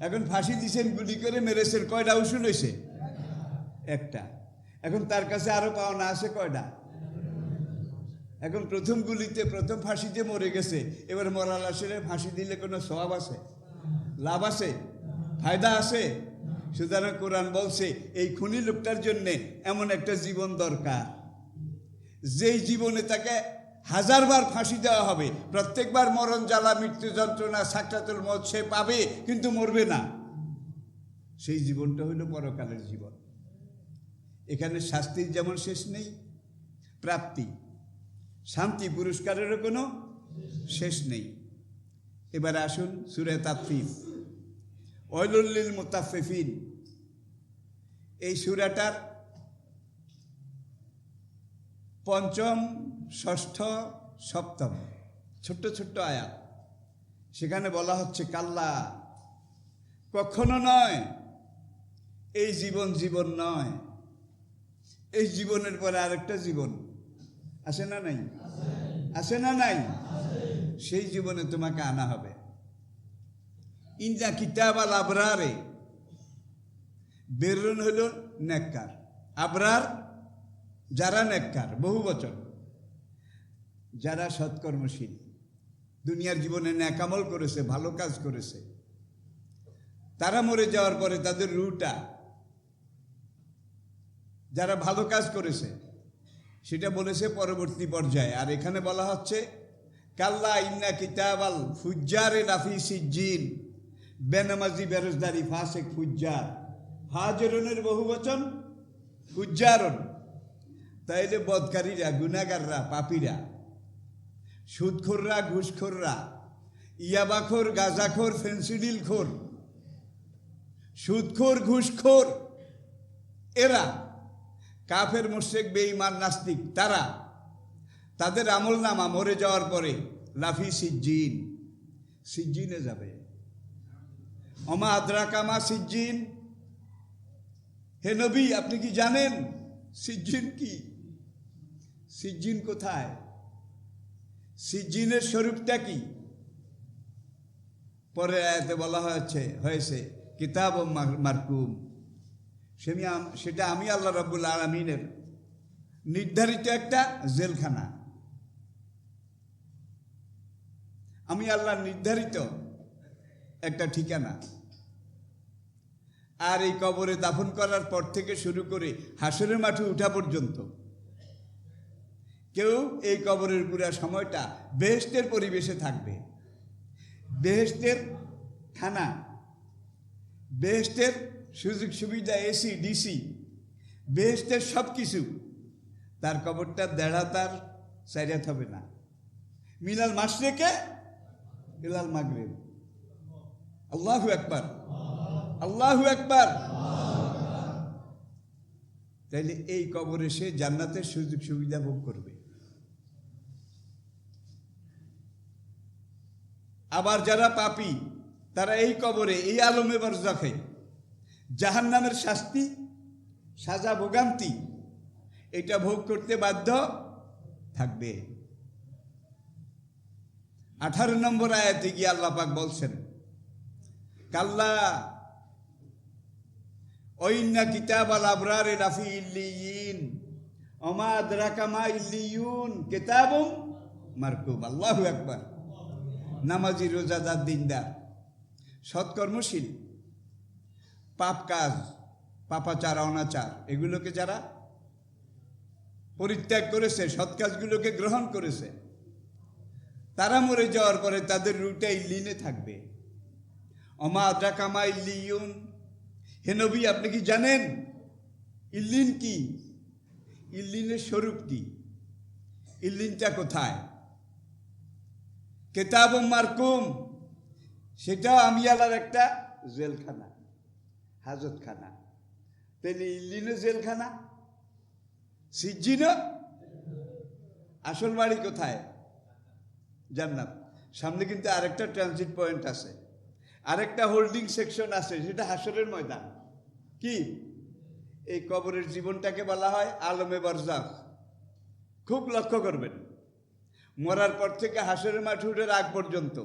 এখন ফাঁসি দিছেন, গুলি করে মেরেছেন, কয়টা উসুল হয়েছে? একটা। এখন তার কাছে আরো পাওনা আছে কয়টা? এখন প্রথম গুলিতে প্রথম ফাঁসিতে মরে গেছে, এবার মরার লাশের ফাঁসি দিলে কোনো সওয়াব আছে? লাভ আছে? ফায়দা আছে? সুতরাং কোরআন বলছে এই খুনি লোকটার জন্য এমন একটা জীবন দরকার, যেই জীবনে তাকে 1000 বার ফাঁসি দেওয়া হবে, প্রত্যেকবার মরণ জ্বালা, মৃত্যু যন্ত্রণা, সাকরাতুল মউত সে পাবে কিন্তু মরবে না। সেই জীবনটা হইল পরকালের জীবন। এখানে শাস্তির যেমন শেষ নেই, প্রাপ্তি শান্তি পুরস্কারেরও কোনো শেষ নেই। এবারে আসুন সূরা তাতফিফ, ওয়াইলুল লিল মুতাফফিফিন। এই সূরাটার পঞ্চম, ষষ্ঠ, সপ্তম ছোট্ট ছোট্ট আয়াত। সেখানে বলা হচ্ছে কাল্লা, কখনো নয়, এই জীবন জীবন নয়, এই জীবনের পরে আরেকটা জীবন আছে না নাই? আছে না নাই? সেই জীবনে তোমাকে আনা হবে। ইন্না কিতাব আল আবরারে, বেরুন হইল নেককার, আবরার যারা নেককার, বহু বচন, যারা সৎকর্মশীল, দুনিয়ার জীবনে ন্যাকামল করেছে, ভালো কাজ করেছে, তারা মরে যাওয়ার পরে তাদের রুটা, যারা ভালো কাজ করেছে সেটা বলেছে পরবর্তী পর্যায়ে। আর এখানে বলা হচ্ছে কাল্লা ইন্না কিতাব আল ফুজ্জারে লাফি সিজ্জিন, বেনামাজি, বেরোজদারি, ফাসেক, ফুজ্জার, ফাজরনের বহু বচন ফুজ্জারন। তাইলে বদকারীরা, গুনাহগাররা, পাপীরা, সুদখোররা, ঘুষখোররা, ইয়াবাখোর, গাঁজাখোর, ফেন্সিডিলখোর, সুদখোর, ঘুষখোর, এরা কাফের, মুশরিক, বেঈমান, নাস্তিক, তারা তাদের আমল নামা মরে যাওয়ার পরে লাফি সিজ্জিন, সিজ্জিনে যাবে। অমা আদ্রাকামা সিজ্জিন, হে নবী আপনি কি জানেন সিজ্জিন কি? সিজ্জিন কোথায়? সিজ্জিনের স্বরূপটা কি? পরে আয়াতে বলা হয়েছে কিতাব মারকুম, সেটা আমি আল্লাহ রাব্বুল আলামিনের নির্ধারিত একটা জেলখানা, আমি আল্লাহ নির্ধারিত একটা ঠিকানা। আর এই কবরে দাফন করার পর থেকে শুরু করে হাসরের মাঠে উঠা পর্যন্ত কেউ এই কবরের পুরা সময়টা বেহেশতের পরিবেশে থাকবে। বেহেশতের খানা, বেহেশতের সুযোগ সুবিধা, এসি, ডিসি, বেহেশতের সব কিছু, তার কবরটা দেড়া তার সাইরাত হবে না। মিলাল মাশরিকে ইলাল মাগরিব। আল্লাহু আকবার, আল্লাহু আকবার। তাইলে এই কবরে সে জান্নাতের সুযোগ সুবিধা ভোগ করবে। আবার যারা পাপী তারা এই কবরে, এই আলমে বারজাখে জাহান্নামের শাস্তি, সাজা, ভোগান্তি এটা ভোগ করতে বাধ্য থাকবে। 18 নম্বর আয়াতে গিয়ে আল্লাহ পাক বলছেন কাল্লা ওয়াইন্না কিতাব আল আবরারে লাফি ইল্লিয়িন ওমা আদরাকা মা ইল্লিয়ুন কিতাবুম মারকুম। আল্লাহু আকবার। নামাজি, রোজাদার, দিনদার, সৎকর্মশীল, পাপ কাজ, পাপাচার, অনাচার এগুলোকে যারা পরিত্যাগ করেছে, সৎ কাজগুলোকে গ্রহণ করেছে, তারা মরে যাওয়ার পরে তাদের রুটা ইল্লিনে থাকবে। ওমা আদরাকা মা ইল্লিয়ুন, হে নবী আপনি কি জানেন ইল্লিন কি? ইল্লিনের স্বরূপ কি? ইল্লিনটা কোথায়? কিতাবুম মারকুম, সেটাও আমি আল্লাহর একটা জেলখানা, হাজতখানা। তাহলে ইল্লিনও জেলখানা, সিজ্জিনও। আসল বাড়ি কোথায়? জান্নাত। সামনে কিন্তু আরেকটা ট্রানজিট পয়েন্ট আছে, আরেকটা হোল্ডিং সেকশন আছে, সেটা হাসরের ময়দান। কি? এই কবরের জীবনটাকে বলা হয় আলমে বারজাখ। খুব লক্ষ্য করবেন, মরার পর থেকে হাসরের মাঠে উঠার আগ পর্যন্ত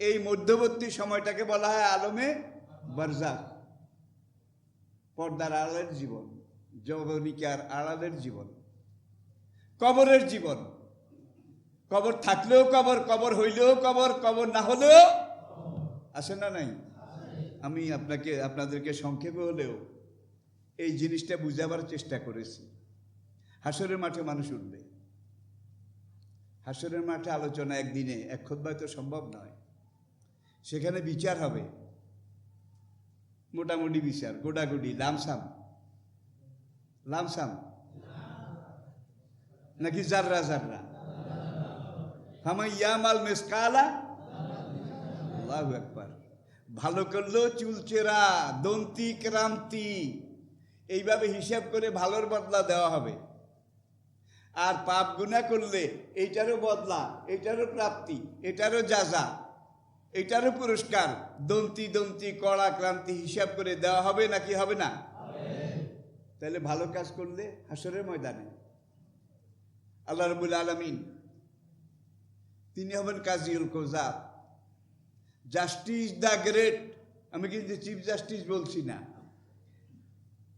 এই মধ্যবর্তী সময়টাকে বলা হয় আলমে বারজাখ। পর্দার আড়ালের জীবন, যবনিকার আড়ালের জীবন, কবরের জীবন। কবর থাকলেও কবর, কবর হইলেও কবর, কবর না হলেও আছে না নাই? আমি আপনাদেরকে সংক্ষেপে হলেও এই জিনিসটা বুঝাবার চেষ্টা করেছি। হাসরের মাঠে মানুষ উঠবে, হাসরের মাঠে আলোচনা একদিনে, এক খুতবায় তো সম্ভব নয়। সেখানে বিচার হবে, মোটামুটি বিচার, গোডাগুডি, লামসাম, লামসাম নাকি জাররা জাররা? ফামান ইয়ামাল মিসকালা, আল্লাহু আকবার। ভালো করলেও চুলচেরা, দন্তি, ক্রান্তি, এইভাবে হিসাব করে ভালোর বদলা দেওয়া হবে। আর পাপ গুনাহ করলে এইটারও বদলা, এইটারও প্রাপ্তি, এটারও যাজা, এটারও পুরস্কার দন্তি দন্তি কড়া ক্রান্তি হিসাব করে দেওয়া হবে নাকি হবে না? তাহলে ভালো কাজ করলে হাসরের ময়দানে আল্লাহ রাব্বুল আলামিন তিনি হবেন কাজীউল কোজাত, জাস্টিস দ্য গ্রেট। আমি কিন্তু চিফ জাস্টিস বলছি না,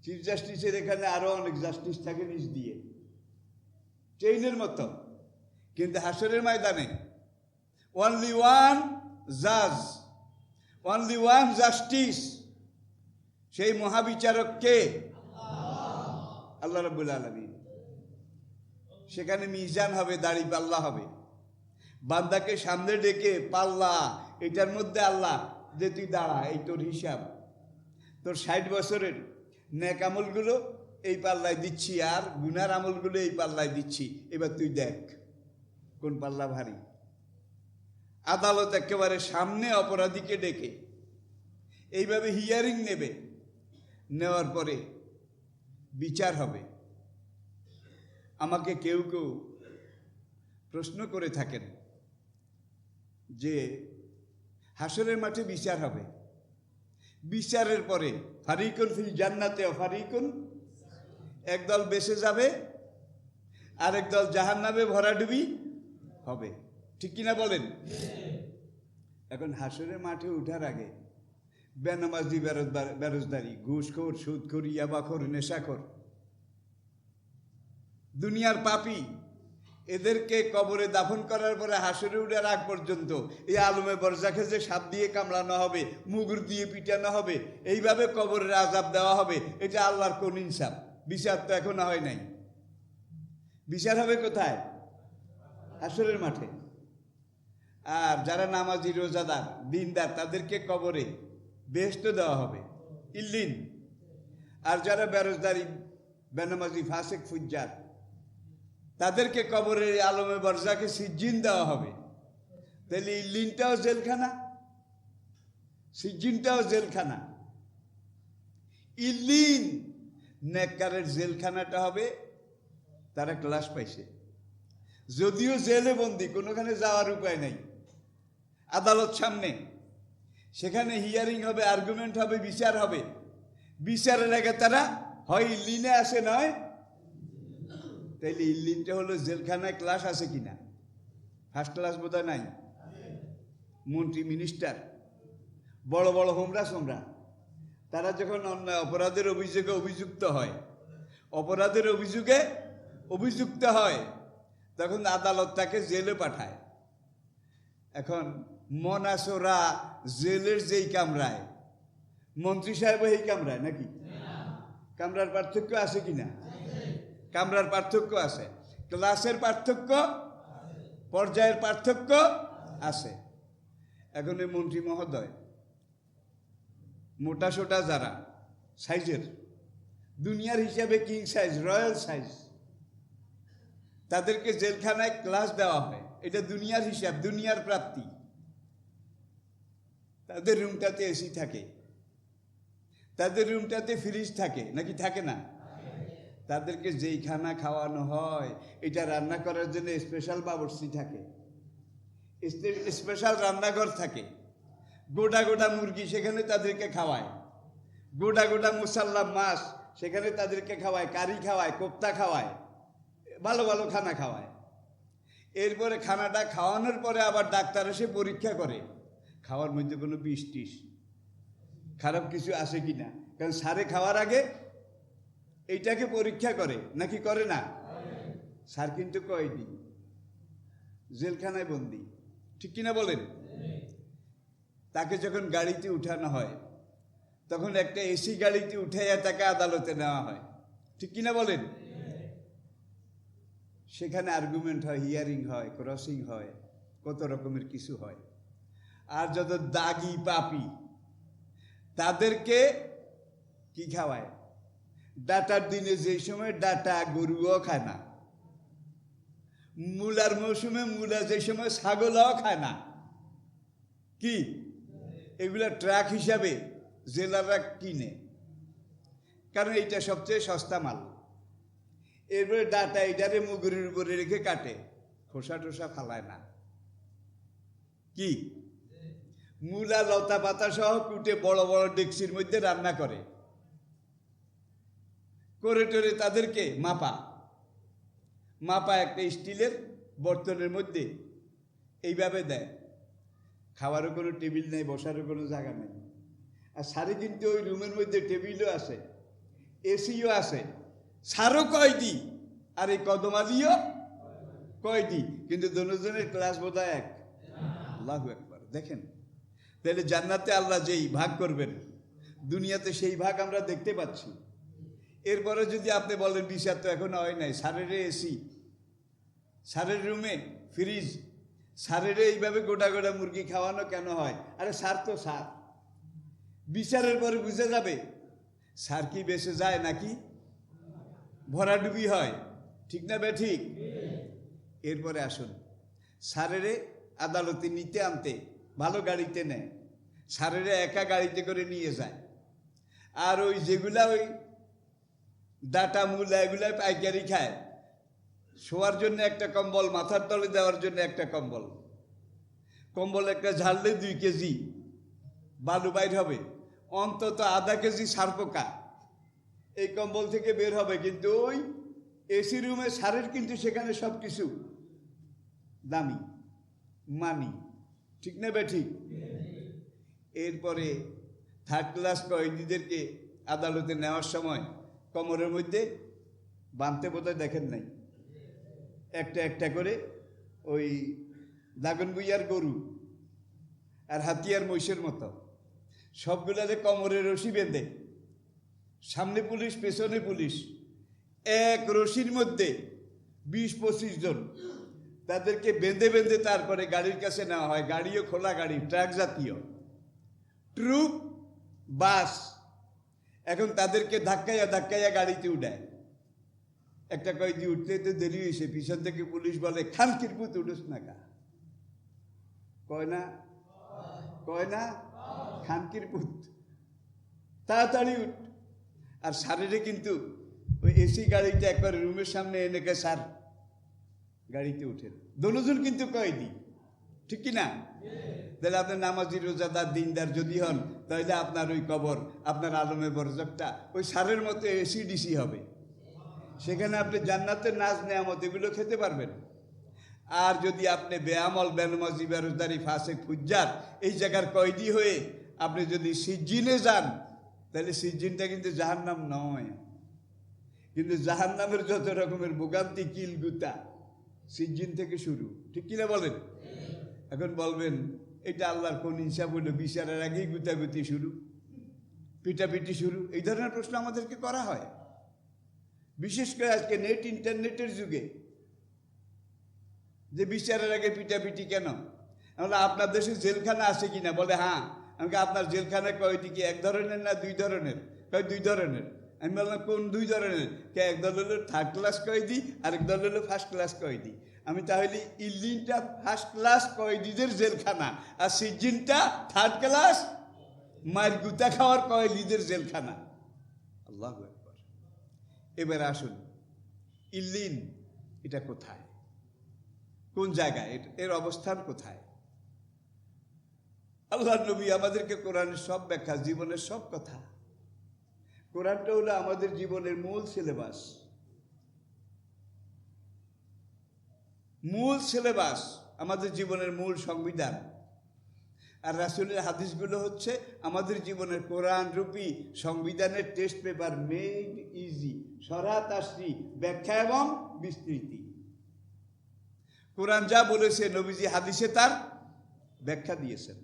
চিফ জাস্টিসের এখানে আরো অনেক জাস্টিস থাকে নিজ দিয়ে, চেইনের মতো। কিন্তু হাসরের ময়দানে অনলি ওয়ান জাজ, অনলি ওয়ান জাস্টিস। সেই মহাবিচারক কে? আল্লাহ রাব্বুল আলামিন। সেখানে মিজান হবে, দাড়ি পাল্লা হবে, বান্দাকে সামনে ডেকে পাল্লা, এটার মধ্যে আল্লাহ যে তুই দাঁড়া, এই তোর হিসাব, তোর 60 বছরের নেক আমলগুলো এই পাল্লায় দিচ্ছি আর গুনার আমলগুলো এই পাল্লায় দিচ্ছি, এবার তুই দেখ কোন পাল্লা ভারী। আদালত একেবারে সামনে অপরাধীকে ডেকে এইভাবে হিয়ারিং নেবে, নেওয়ার পরে বিচার হবে। আমাকে কেউ কেউ প্রশ্ন করে থাকেন যে হাসরের মাঠে বিচার হবে, বিচারের পরে ফারিকুন ফিল জান্নাতে ও ফারিকুন, একদল বেঁচে যাবে আরেক দল জাহান্নামে ভরাডুবি হবে, ঠিক কিনা বলেন? এখন হাসরের মাঠে উঠার আগে বেনামাজি, বেরোজগারি, ঘুষখোর, সুদখোর, ইয়াবাখোর, নেশাখোর, দুনিয়ার পাপী, এদেরকে কবরে দাফন করার পরে হাসরে উঠার আগ পর্যন্ত এই আলমে বরজাখে যে সাপ দিয়ে কামড়ানো হবে, মুগুর দিয়ে পিটানো হবে, এইভাবে কবরের আযাব দেওয়া হবে। এটা আল্লাহর কোন ইনসাফ? বিচার তো এখনো হয় নাই। বিচার হবে কোথায়? হাসরের মাঠে। আর যারা নামাজি, রোজাদার, দিনদার, তাদেরকে কবরে বেহেশত দেওয়া হবে, ইল্লিন। আর যারা বেরোজগারি, বেনামাজি, ফাসেক, ফুজ্জার, তাদেরকে কবরে আলমে বরজাকে সিজ্জিন দেওয়া হবে। তাহলে ইল্লিনটাও জেলখানা, সিজ্জিনটাও জেলখানা। ইল্লিন নেককারের জেলখানাটা হবে, তারা ক্লাস পাইছে, যদিও জেলে বন্দি, কোনোখানে যাওয়ার উপায় নাই, আদালত সামনে, সেখানে হিয়ারিং হবে, আর্গুমেন্ট হবে, বিচার হবে। বিচারের আগে তারা হয় ইল্লিনে আসে, নয় তাইলে ইল্লিনটা হলো জেলখানায়। ক্লাস আছে কিনা? ফার্স্ট ক্লাস বোধহয় নাই। মন্ত্রী, মিনিস্টার, বড় বড় হোমরা সোমরা, তারা যখন অন্যায় অপরাধের অভিযোগে অভিযুক্ত হয়, অপরাধের অভিযোগে অভিযুক্ত হয়, তখন আদালত তাকে জেলে পাঠায়। এখন মনাসোরা জেলের যেই কামরায়, মন্ত্রী সাহেব এই কামরায় নাকি? কামরার পার্থক্য আছে কিনা? কামরার পার্থক্য আছে, ক্লাসের পার্থক্য, পর্যায়ের পার্থক্য আছে। এখন এই মন্ত্রী মহোদয় মোটা সোটা যারা সাইজের, দুনিয়ার হিসাবে কিং সাইজ, রয়্যাল সাইজ, তাদেরকে জেলখানায় ক্লাস দেওয়া হয়। এটা দুনিয়ার হিসাব, দুনিয়ার প্রাপ্তি। তাদের রুমটাতে এসি থাকে, তাদের রুমটাতে ফ্রিজ থাকে নাকি থাকে না? তাদেরকে যেই খানা খাওয়ানো হয়, এটা রান্না করার জন্য স্পেশাল বাবুর্চি থাকে, স্পেশাল রান্নাঘর থাকে, গোটা গোটা মুরগি সেখানে তাদেরকে খাওয়ায়, গোটা গোটা মুসাল্লা মাছ সেখানে তাদেরকে খাওয়ায়, কারি খাওয়ায়, কোপ্তা খাওয়ায়, ভালো ভালো খানা খাওয়ায়। এরপরে খানাটা খাওয়ানোর পরে আবার ডাক্তার এসে পরীক্ষা করে খাওয়ার মধ্যে কোনো বিষ টিস, খারাপ কিছু আছে কিনা। কারণ সারে খাওয়ার আগে এইটাকে পরীক্ষা করে নাকি করে না? স্যার কিন্তু কয়দি, জেলখানায় বন্দি, ঠিক কিনা বলেন? তাকে যখন গাড়িতে উঠানো হয়, তখন একটা এসি গাড়িতে উঠাইয়া তাকে আদালতে নেওয়া হয়, ঠিক কিনা বলেন? সেখানে আর্গুমেন্ট হয়, হিয়ারিং হয়, ক্রসিং হয়, কত রকমের কিছু হয়। আর যত দাগি পাপি, তাদেরকে কি খাওয়ায়? ডাটার দিনে যে সময় ডাটা গরুও খায় না, মূলার মৌসুমে মূলা যে সময় ছাগলও খায় না, কি এগুলা ট্রাক হিসাবে জেলাররা কিনে, কারণ এইটা সবচেয়ে সস্তা মাল। এরপরে ডাটা এটারে মুগুরের উপরে রেখে কাটে, খোসা টোসা ফালায় না। কি মূলা লতা পাতা সহ কুটে বড় বড় ডেকচির মধ্যে রান্না করে, করে টরে তাদেরকে মাপা একটা স্টিলের বর্তনের মধ্যে এইভাবে দেয়। খাওয়ারও কোনো টেবিল নেই, বসারও কোনো জায়গা নেই। আর সারে কিন্তু ওই রুমের মধ্যে টেবিলও আছে, এসিও আছে, সারও কয়দি আর এই কদম আলীও কয়দি, কিন্তু দুজনের ক্লাস বোধহয় এক। আল্লাহু আকবার। দেখেন তাহলে জান্নাতে আল্লাহ যেই ভাগ করবেন, দুনিয়াতে সেই ভাগ আমরা দেখতে পাচ্ছি। এরপরে যদি আপনি বলেন বিচার তো এখন হয় নাই, সারের এসি, সারের রুমে ফ্রিজ, সারের এইভাবে গোটা গোটা মুরগি খাওয়ানো কেন হয়? আরে সার তো সার। বিচারের পরে বুঝে যাবে সার কি বেঁচে যায় নাকি ভরাডুবি হয়, ঠিক না ঠিক? এরপরে আসুন, সারেরে আদালতে নিতে আনতে ভালো গাড়িতে নেয়, সারেরে একা গাড়িতে করে নিয়ে যায়। আর ওই যেগুলা ওই ডাটা মূলা এগুলা পাইকারি খায়, শোয়ার জন্য একটা কম্বল, মাথার তলে দেওয়ার জন্য একটা কম্বল, কম্বল একটা ঝাড়লে 2 কেজি বালু বাইর হবে, অন্তত আধা কেজি সারপোকা এই কম্বল থেকে বের হবে। কিন্তু ওই এসি রুমে সারের কিন্তু সেখানে সব কিছু দামি মানি, ঠিক না ঠিক? এরপরে থার্ড ক্লাস কয়েদিদেরকে আদালতে নেওয়ার সময় কোমরের মধ্যে বাঁধতে বোধহয় দেখেন নাই, একটা একটা করে ওই দাগন বুইয়ার গরু আর হাতিয়ার মহিষের মতো সবগুলারে কোমরে রশি বেঁধে, সামনে পুলিশ পেছনে পুলিশ, এক রশির মধ্যে 20-25 জন তাদেরকে বেঁধে বেঁধে তারপরে গাড়ির কাছে নেওয়া হয়। গাড়িও খোলা গাড়ি, ট্রাক জাতীয়, ট্রুক বাস। এখন তাদেরকে ধাক্কাইয়া ধাক্কাইয়া গাড়িতে উঠায়। একটা কয়েদি উঠতে তো দেরি হয়েছে, পিছন থেকে পুলিশ বলে খানকির পুত উঠোস না কা, কয় না খানকির পুত, তাড়াতাড়ি উঠ। আর সারেরে কিন্তু ওই এসি গাড়িতে একবার রুমের সামনে এনেকে সার গাড়িতে উঠেন। দুজন কিন্তু কয়েদি, ঠিক কি না? তাহলে আপনার নামাজি রোজাদার দিনদার যদি হন, তাহলে আপনার ওই কবর, আপনার আলমে বরজকটা ওই সারের মতো এসি ডিসি হবে। সেখানে আপনি জান্নাতের নাজ নেয়ামত এগুলো খেতে পারবেন। আর যদি আপনি বেআমল বেনমাজি বেরোজদারি ফাসেক ফুজ্জার এই জায়গার কয়েদি হয়ে আপনি যদি সিজ্জিনে যান, তাহলে সিজ্জিনটা কিন্তু জাহান্নাম নয়, কিন্তু জাহান্নামের যত রকমের ভোগান্তি কিল গুতা সিজ্জিন থেকে শুরু, ঠিক কিনা বলেন? এখন বলবেন এটা আল্লাহর কোন হিসাব হলো, বিচারের আগেই গুতাগুতি শুরু, পিটাপিটি শুরু, এই ধরনের প্রশ্ন আমাদেরকে করা হয়। বিশেষ করে আজকে নেট ইন্টারনেটের যুগে, যে বিচারের আগে পিটাপিটি কেন? আমরা আপনার দেশে জেলখানা আছে কিনা? বলে হ্যাঁ। আমাকে আপনার জেলখানা কয়টি কি, 1 ধরনের না 2 ধরনের? কয় 2 ধরনের। আমি বললাম কোন 2 ধরনের? কে এক দল হলো থার্ড ক্লাস কয়েদি, আরেক দল হলো ফার্স্ট ক্লাস কয়েদি। আমি তাহলে ইল্লিনটা ফার্স্ট ক্লাস কয়েদিদের জেলখানা, আর সিজ্জিনটা থার্ড ক্লাস মায়ের গুতা খাওয়ার কয়েদিদের জেলখানা। আল্লাহু আকবার। এবার আসুন, ইল্লিন এটা কোথায়, কোন জায়গায়, এর অবস্থান কোথায়? আল্লাহ নবী আমাদেরকে কোরআনের সব ব্যাখ্যা, জীবনের সব কথা। কোরআনটা হলো আমাদের জীবনের মূল সিলেবাস, আমাদের জীবনের মূল সংবিধান। আর রাসূলের হাদিসগুলো হচ্ছে আমাদের জীবনের কোরআন রূপী সংবিধানের টেস্ট পেপার, মেড ইজি, সরাত আসরি, ব্যাখ্যা এবং বিস্তৃতি। কোরআন যা বলেছে নবীজি হাদিসে তার ব্যাখ্যা দিয়েছেন।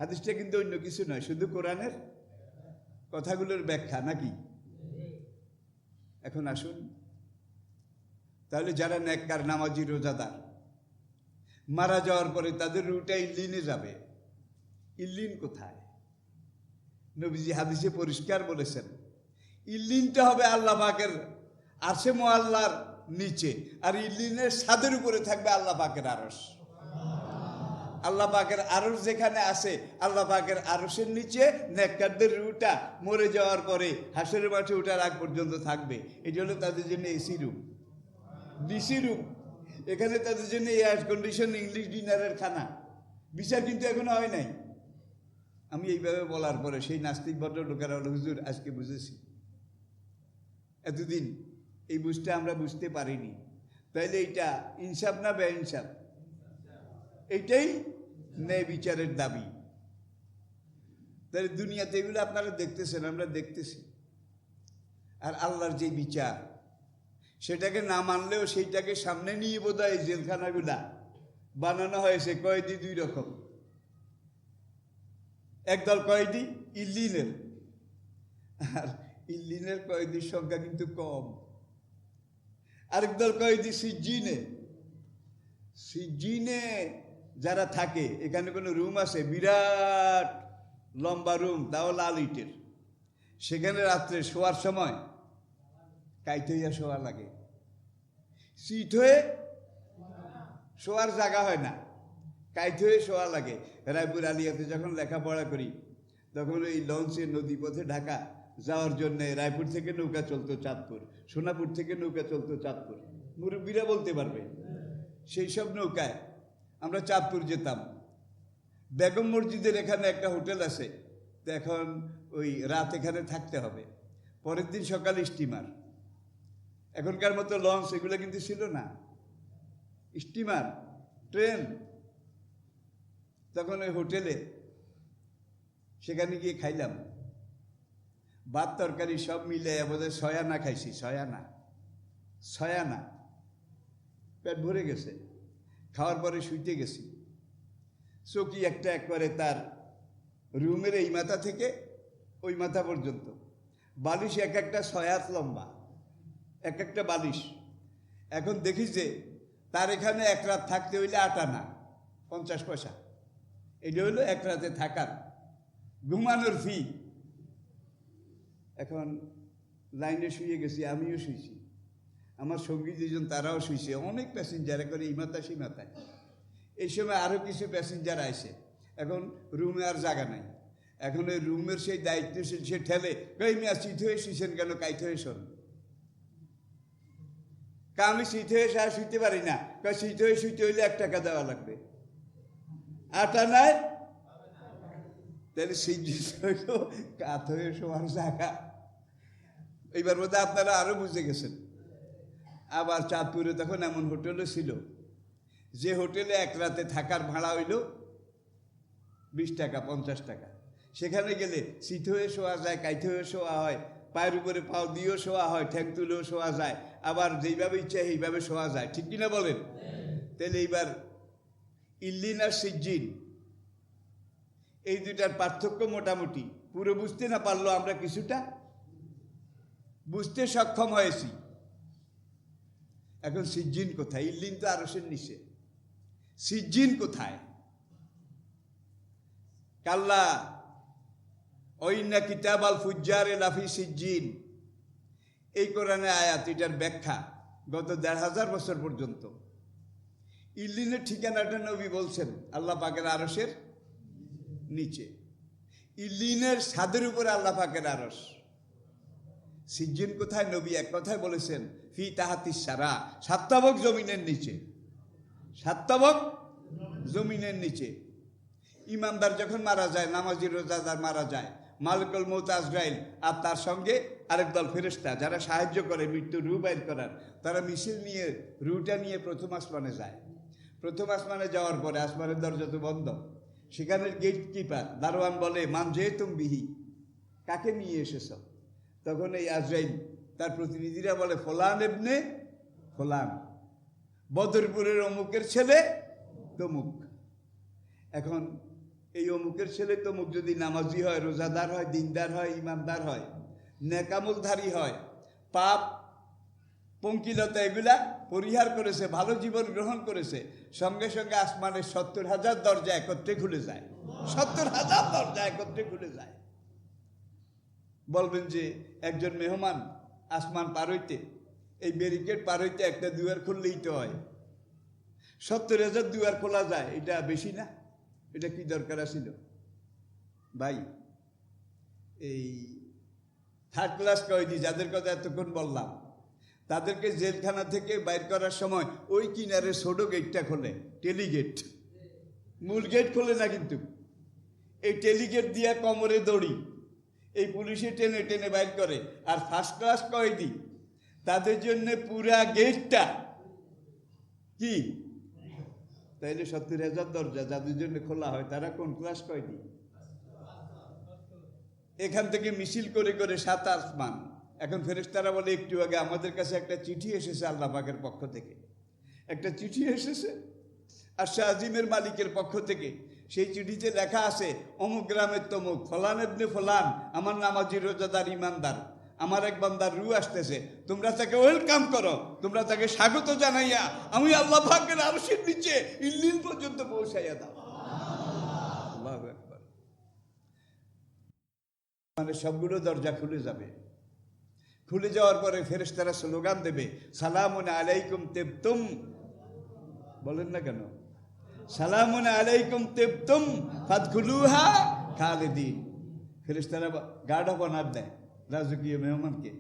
হাদিসটা কিন্তু অন্য কিছু নয়, শুধু কোরআনের কথাগুলোর ব্যাখ্যা, নাকি? এখন আসুন, তাহলে যারা নেককার নামাজি রোজাদার মারা যাওয়ার পরে তাদের রুটা ইল্লিনে যাবে। ইল্লিন কোথায়? নবীজি হাদিসে পরিষ্কার বলেছেন, ইল্লিনটা হবে আল্লাহ পাকের আরশে মুআল্লার নিচে, আর ইল্লিনের ছাদের উপরে থাকবে আল্লাহ পাকের আরশ। আল্লাহ পাকের আরশ যেখানে আছে, আল্লাহ পাকের আরশের নিচে নেককারদের রুটা মরে যাওয়ার পরে হাসরের মাঠে ওঠার আগ পর্যন্ত থাকবে। এটা হলো তাদের জন্য এসি রুম, ডিসি রুম। এখানে তাদের জন্য এয়ার কন্ডিশন, ইংলিশ ডিনারের খানা। বিচার কিন্তু এখনো হয় নাই। আমি এইভাবে বলার পরে সেই নাস্তিক ভদ্রলোকেরা হলো, হুজুর আজকে বুঝেছি, এতদিন এই বুঝটা আমরা বুঝতে পারিনি। তাইলে এইটা ইনসাফ না বেইনসাফ? এইটাই ন্যায় বিচারের দাবি। তাহলে দুনিয়াতে এগুলো আপনারা দেখতেছেন, আমরা দেখতেছি। আর আল্লাহর যে বিচার, সেটাকে না মানলেও সেইটাকে সামনে নিয়ে বোধহয় জেলখানাগুলা বানানো হয়েছে। কয়েদি দুই রকম, একদল কয়েদি ইল্লিনের, আর ইল্লিনের কয়েদির সংখ্যা কিন্তু কম। আরেক দল কয়েদি সিজ্জিনে। সিজ্জিনে যারা থাকে, এখানে কোনো রুম আছে, বিরাট লম্বা রুম, তাও লাল ইটের। সেখানে রাত্রে শোয়ার সময় কাইত হইয়া শোয়া লাগে। সিট হয়ে শোয়ার জায়গা হয় না, কাইত হয়ে শোয়া লাগে। রায়পুর আলিয়াতে যখন লেখাপড়া করি, তখন ওই লঞ্চে নদীপথে ঢাকা যাওয়ার জন্যে রায়পুর থেকে নৌকা চলতো চাঁদপুর, সোনাপুর থেকে নৌকা চলতো চাঁদপুর। মুরব্বীরা বলতে পারবে। সেই সব নৌকায় আমরা চাঁদপুর যেতাম। বেগম মসজিদের এখানে একটা হোটেল আছে, তো এখন ওই রাত এখানে থাকতে হবে, পরের দিন সকালে স্টিমার। এখনকার মতো লঞ্চ এগুলো কিন্তু ছিল না, স্টিমার, ট্রেন। তখন ওই হোটেলে সেখানে গিয়ে খাইলাম, ভাত তরকারি সব মিলে বোধহয় 6 আনা খাইছি। 6 আনা, পেট ভরে গেছে। খাওয়ার পরে শুইতে গেছি। চৌকি একটা একবারে তার রুমের এই মাথা থেকে ওই মাথা পর্যন্ত, বালিশ এক একটা 6 হাত লম্বা, এক একটা বালিশ। এখন দেখি যে তার এখানে এক রাত থাকতে হইলে 8 আনা 50 পয়সা। এটা হইলো এক রাতে থাকার, ঘুমানোর ফি। এখন লাইনে শুয়ে গেছি, আমিও শুয়েছি, আমার সঙ্গী দুজন তারাও শুয়েছে। অনেক প্যাসেঞ্জার করে এই মাথা সেই মাথায়। এই সময় আরও কিছু প্যাসেঞ্জার আসে। এখন রুমে আর জায়গা নাই। এখন ওই রুমের সেই দায়িত্বশীল সে ঠেলে, কই মিয়া সিট হয়ে শুয়েছেন কেন, কাইতে হয়ে শোন। আমি সিট হয়ে শুইতে পারি না। সিট হয়ে শুইতে হইলে 1 টাকা দেওয়া লাগবে, 8 আনায়। তাহলে সিট হইল কাত হয়ে শোয়ার জায়গা। এইবার বোধ আপনারা আরো বুঝে গেছেন। আবার চাঁদপুরে তখন এমন হোটেলও ছিল, যে হোটেলে এক রাতে থাকার ভাড়া হইল 20 টাকা 50 টাকা। সেখানে গেলে সিট হয়ে শোয়া যায়, কাইতে হয়ে শোয়া হয়, পায়ের উপরে পাও দিয়েও শোয়া হয়, ঠ্যাং তুলেও শোয়া যায়, আবার যেইভাবে ইচ্ছা এইভাবে শোয়া যায়। ঠিক কিনা বলেন? তাহলে এইবার ইল্লিন আর সিজ্জিন, এই দুটার পার্থক্য মোটামুটি পুরো বুঝতে না পারলেও আমরা কিছুটা বুঝতে সক্ষম হয়েছি। এখন সিজ্জিন কোথায়? ইল্লিন তো আরশের নিচে, সিজ্জিন কোথায়? কাল্লা ওইন্না কিতাব আল ফুজ্জারে লাফি সিজ্জিন, এই কোরআনে আয়াত। এটার ব্যাখ্যা গত 1500 বছর পর্যন্ত। ইল্লিনের ঠিকানাটা নবী বলছেন আল্লাহ পাকের আরশের নিচে। ইল্লিনের ছাদের উপরে আল্লাহ পাকের আরশ। সিজ্জিন কোথায়? নবী এক কথায় বলেছেন, ফি তাহাতিস সারা, 7 তাবক জমিনের নিচে। 7 তাবক জমিনের নিচে। ইমানদার যখন মারা যায়, নামাজি রোজাদার মারা যায়, মালিকুল মউত আজরাইল আর তার সঙ্গে আরেক দল ফেরেশতা যারা সাহায্য করে মৃত্যু রূহ বাইর করার, তারা মিছিল নিয়ে রুহটা নিয়ে প্রথম আসমানে যায়। প্রথম আসমানে যাওয়ার পরে আসমানের দরজা তো বন্ধ। সেখানের গেট কিপার দারোয়ান বলে, মান যেতুম বিহি, কাকে নিয়ে এসেছ? তখন এই আজরাইল তার প্রতিনিধিরা বলে, ফলান এবনে ফলান, বদরপুরের অমুকের ছেলে তমুক। এখন এই অমুকের ছেলে তমুক যদি নামাজি হয়, রোজাদার হয়, দিনদার হয়, ইমানদার হয়, নেকামলধারী হয়, পাপ পঙ্কিলতা এগুলা পরিহার করেছে, ভালো জীবন গ্রহণ করেছে, সঙ্গে সঙ্গে আসমানের 70,000 দরজা একত্রে খুলে যায়। 70,000 দরজা একত্রে খুলে যায়। বলবেন যে একজন মেহমান আসমান পার হইতে, এই ব্যারিকেড পার হইতে 1টা দুয়ার খুললেই তো হয়, 70,000 দুয়ার খোলা যায়, এটা বেশি না? এটা কি দরকার আছিল ভাই? এই থার্ড ক্লাস কয়েদি যাদের কথা এতক্ষণ বললাম, তাদেরকে জেলখানা থেকে বাইর করার সময় ওই কিনারে ছোট গেটটা খোলে, টেলিগেট, মূল গেট খোলে না কিন্তু। এই টেলিগেট দিয়া কোমরে দড়ি, এই পুলিশে টেনে টেনে বাইর করে। আর ফার্স্ট ক্লাস কয়েদি, তাদের জন্য পুরা গেটটা কি? তাইলে 70,000 দরজা যাদের জন্য খোলা হয়, তারা কোন ক্লাস কয়েদি? এখান থেকে মিছিল করে করে 7 আসমান। এখন ফেরেশতারা বলে, একটু আগে আমাদের কাছে একটা চিঠি এসেছে আল্লাহ পাকের পক্ষ থেকে, একটা চিঠি এসেছে আর শাহজিমের মালিকের পক্ষ থেকে। সেই চিঠিতে লেখা আছে, অমুক গ্রামের তমুক ফলান ইবনে ফলান, আমার নামাজি রোজাদার ইমানদার, আমার এক বান্দার রূহ আসতেছে, তোমরা তাকে ওয়েলকাম করো, তোমরা তাকে স্বাগত জানাইয়া আমি আল্লাহ পাকের আরশের নিচে ইল্লিন পর্যন্ত পৌঁছাইয়া দাও। আল্লাহু আকবার। মানে সবগুলো দরজা খুলে যাবে। খুলে যাওয়ার পরে ফেরেশতারা স্লোগান দেবে, সালামুন আলাইকুম তিবতুম। বলেন না কেন? সালামুন আলাইকুম তিবতুম ফাদখুলুহা খালিদিন। ফেরেশতারা গার্ড অফ অনার দেয় রাজকীয় মেহমানকে।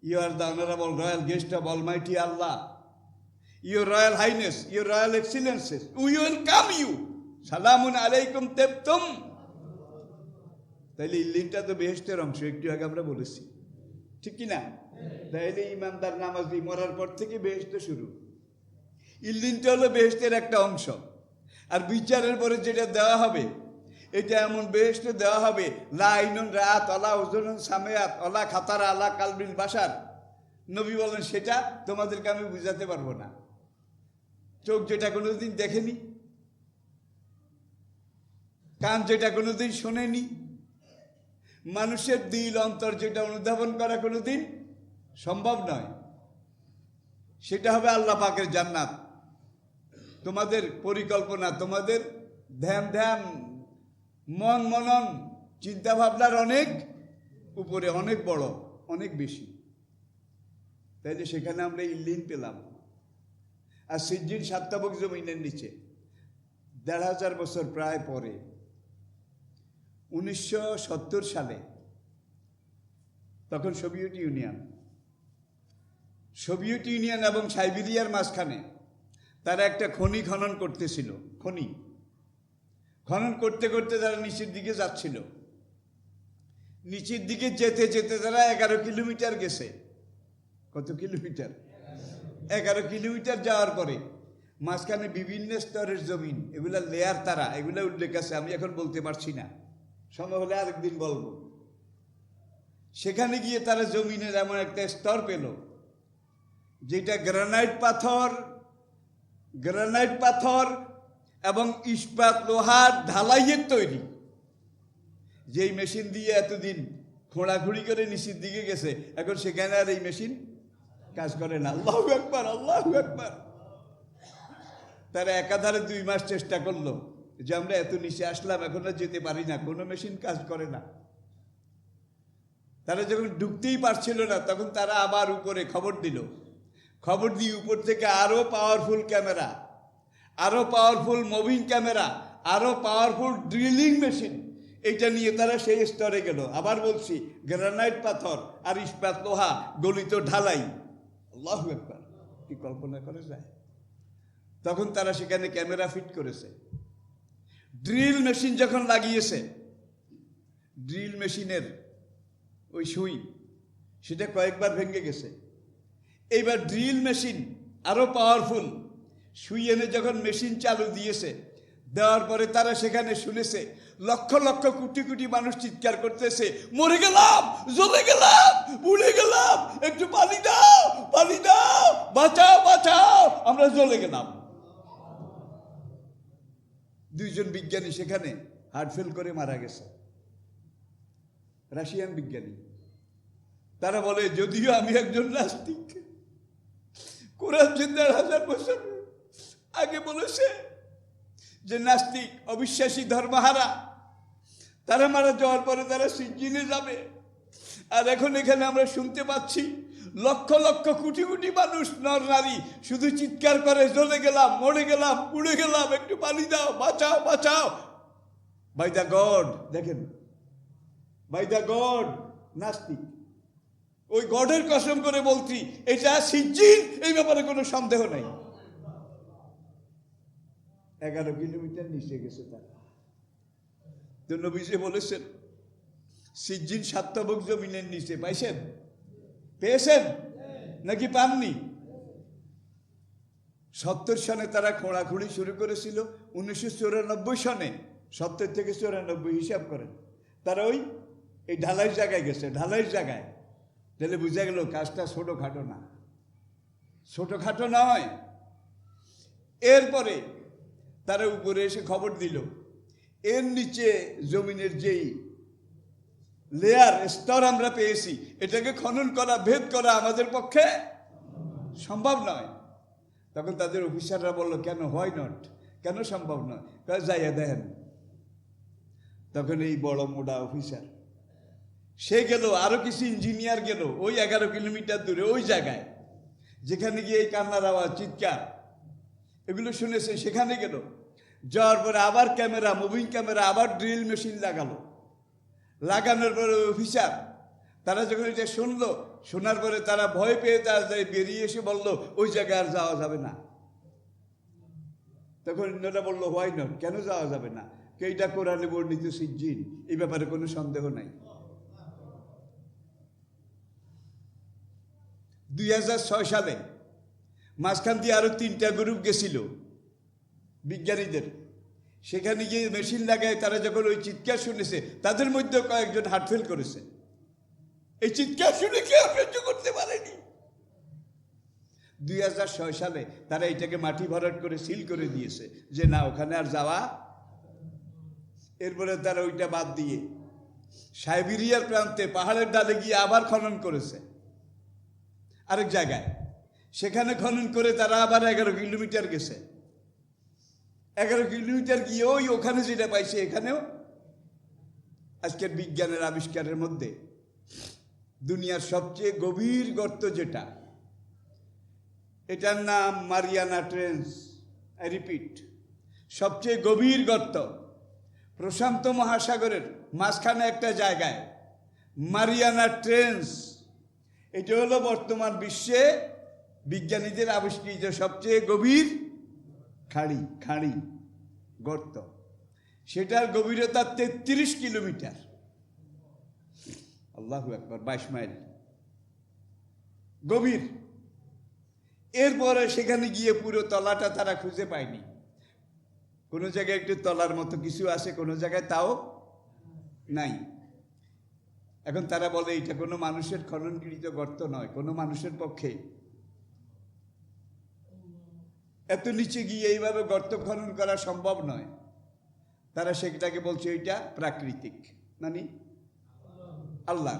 You are the honourable royal guest of almighty Allah, your royal highness, your royal excellencies, we welcome you, সালামুন আলাইকুম তিবতুম। তাইলে ইল্লিনটা তো বেহেশতের অংশ, একটু আগে আমরা বলেছি, ঠিক কিনা? তাইলে ইমানদার নামাজি মরার পর থেকে বেহেশত শুরু। ইল্লিনটা হলো বেহেশতের একটা অংশ। আর বিচারের পরে যেটা দেওয়া হবে, এটা এমন বেহেশত দেওয়া হবে, লা আইনুন রাআত ওয়ালা উযুনুন সামিআত ওয়ালা খাতারা আলা কালবিল বাশার। নবী বলেন, সেটা তোমাদেরকে আমি বুঝাতে পারবো না। চোখ যেটা কোনোদিন দেখেনি, কান যেটা কোনোদিন শোনেনি, মানুষের দিল অন্তর যেটা অনুধাবন করা কোনোদিন সম্ভব নয়, সেটা হবে আল্লাহ পাকের জান্নাত। তোমাদের পরিকল্পনা, তোমাদের ধ্যান ধ্যান, মন মনন, চিন্তা ভাবনার অনেক উপরে, অনেক বড়, অনেক বেশি। তাইলে সেখানে আমরা ইল্লিন পেলাম। আর সিজ্জিন 7 তাবক জমিনের নিচে 1,500 বছর প্রায় পরে 1970 সালে, তখন সোভিয়েত ইউনিয়ন এবং সাইবেরিয়ার মাঝখানে তারা একটা খনি খনন করতেছিল। খনন করতে করতে তারা নিচের দিকে যাচ্ছিল। নিচের দিকে যেতে যেতে তারা 11 কিলোমিটার গেছে। কত কিলোমিটার? 11 কিলোমিটার যাওয়ার পরে মাঝখানে বিভিন্ন স্তরের জমিন, এগুলা লেয়ার, তারা এগুলা উল্লেখ আছে, আমি এখন বলতে পারছি না, সময় হলে আরেকদিন বলবো। সেখানে গিয়ে তারা জমিনের এমন একটা স্তর পেল যেটা গ্রানাইট পাথর এবং ইস্পাত লোহার ঢালাইয়ের তৈরি। যেই মেশিন দিয়ে এতদিন খোঁড়াখুড়ি করে নিচের দিকে গেছে, এখন সেখানে আর এই মেশিন কাজ করে না। আল্লাহু আকবার, আল্লাহু আকবার। তারা একাধারে 2 মাস চেষ্টা করলো যে আমরা এত নিচে আসলাম, এখন আর যেতে পারি না, কোনো মেশিন কাজ করে না। তারা যখন ঢুকতেই পারছিল না, তখন তারা আবার উপরে খবর দিয়ে উপর থেকে আরো পাওয়ারফুল ক্যামেরা, আরো পাওয়ারফুল মুভিং ক্যামেরা, আরো পাওয়ারফুল ড্রিলিং মেশিন, এটা নিয়ে তারা সেই স্তরে গেল। আবার বলছি, গ্রানাইট পাথর আর ইস্পাত লোহা গলিত ঢালাই। আল্লাহু আকবার, কি কল্পনা করা যায়? তখন তারা সেখানে ক্যামেরা ফিট করেছে। ড্রিল মেশিন যখন লাগিয়েছে, ড্রিল মেশিনের ওই সুই, সেটা কয়েকবার ভেঙে গেছে। এইবার ড্রিল মেশিন আরো পাওয়ারফুল সুই এনে যখন মেশিন চালু দিয়েছে, দেওয়ার পরে তারা সেখানে শুনেছে লক্ষ লক্ষ কোটি কোটি মানুষ চিৎকার করতেছে, মরে গেলাম, জ্বলে গেলাম, পুড়ে গেলাম, একটু পানি দাও, বাঁচাও, আমরা জ্বলে গেলাম। 2 জন বিজ্ঞানী সেখানে হার্ট ফেল করে মারা গেছে, রাশিয়ান বিজ্ঞানী। তারা বলে, যদিও আমি একজন নাস্তিক, কোরআন যে 1,500 বছর আগে বলেছে যে নাস্তিক, অবিশ্বাসী, ধর্মহারা, তারা মারা যাওয়ার পরে তারা সিজ্জিনে যাবে। আর এখন এখানে আমরা শুনতে পাচ্ছি লক্ষ লক্ষ কোটি কোটি মানুষ নর নারী শুধু চিৎকার করে, জ্বলে গেলাম, মরে গেলাম, পুড়ে গেলাম, একটু পানি দাও, বাঁচাও বাঁচাও। বাই দ্য গড, দেখেন, বাই দ্য গড, নাস্তিক, ওই গডের কসম করে বলছি এটা সিজ্জিন, এই ব্যাপারে কোনো সন্দেহ নাই। 11 কিলোমিটার নিচে গেছে তারা। তো নবীজি বলেছেন সিজ্জিন সাতবক জমিনের নিচে। পাইছেন? পেয়েছেন নাকি পাননি? 70 সনে তারা খোঁড়াখুঁড়ি শুরু করেছিল। 1994 সনে, 70 থেকে 94 হিসাব করেন, তারা ওই এই ঢালাই জায়গায় গেছে, ঢালাই জায়গায়। তাহলে বুঝা গেল কাজটা ছোটোখাটো না, ছোটোখাটো নয়। এরপরে তারা উপরে এসে খবর দিল এর নিচে জমিনের যেই লেয়ার, স্তর আমরা পেয়েছি, এটাকে খনন করা, ভেদ করা আমাদের পক্ষে সম্ভব নয়। তখন তাদের অফিসাররা বলল, কেন, হোয়াই নট, কেন সম্ভব নয়? যাইয়া দেখেন। তখন এই বড় মোটা অফিসার সে গেল, আরো কিছু ইঞ্জিনিয়ার গেল ওই 11 কিলোমিটার দূরে ওই জায়গায়, যেখানে গিয়ে এই কান্নার আওয়াজ, চিৎকার এগুলো শুনেছে, সেখানে গেল। যাওয়ার পরে আবার ক্যামেরা, মুভিং ক্যামেরা, আবার ড্রিল মেশিন লাগালো। লাগানোর পরে অফিসার তারা যখন এটা শুনলো, শোনার পরে তারা ভয় পেয়ে তারা বেরিয়ে এসে বলল ওই জায়গায় আর যাওয়া যাবে না। তখন অন্যরা বললো, হোয়াই নট, কেন যাওয়া যাবে না? এইটা কোরআনে বর্ণিত সিজ্জিন, এই ব্যাপারে কোনো সন্দেহ নাই। 2006 সালে মাঝখান দিয়ে আরো 3টা গ্রুপ গেছিল বিজ্ঞানীদের। সেখানে গিয়ে মেশিন লাগায় তারা যখন ওই চিৎকার শুনেছে, তাদের মধ্যে কয়েকজন হার্ট ফেল করেছে। এই চিৎকার শুনে কেউ সহ্য করতে পারেনি। 2006 সালে তারা এটাকে মাটি ভরাট করে সিল করে দিয়েছে যে না, ওখানে আর যাওয়া। এরপরে তারা ওইটা বাদ দিয়ে সাইবেরিয়ার প্রান্তে পাহাড়ের ডালে গিয়ে আবার খনন করেছে আরেক জায়গায়। সেখানে খনন করে তারা আবার 11 কিলোমিটার গেছে। 11 কিলোমিটার গিয়ে ওই ওখানে যেটা পাইছে, এখানেও আজকের বিজ্ঞানের আবিষ্কারের মধ্যে দুনিয়ার সবচেয়ে গভীর গর্ত যেটা, এটার নাম মারিয়ানা ট্রেঞ্চ। আই রিপিট, সবচেয়ে গভীর গর্ত প্রশান্ত মহাসাগরের মাঝখানে একটা জায়গায়, মারিয়ানা ট্রেঞ্চ। এটা হলো বর্তমান বিশ্বে বিজ্ঞানীদের আবিষ্কৃত সবচেয়ে গভীর খাঁড়ি গর্ত। সেটার গভীরতা 33 কিলোমিটার। আল্লাহু আকবার, 22 মাইল গভীর। এরপরে সেখানে গিয়ে পুরো তলাটা তারা খুঁজে পায়নি। কোনো জায়গায় একটু তলার মতো কিছু আছে, কোনো জায়গায় তাও নাই। এখন তারা বলে এটা কোনো মানুষের খননকৃত গর্ত নয়, কোনো মানুষের পক্ষে এত নিচে গিয়ে এইভাবে গর্ত খনন করা সম্ভব নয়। তারা সেটাকে বলছে এটা প্রাকৃতিক, মানে আল্লাহ।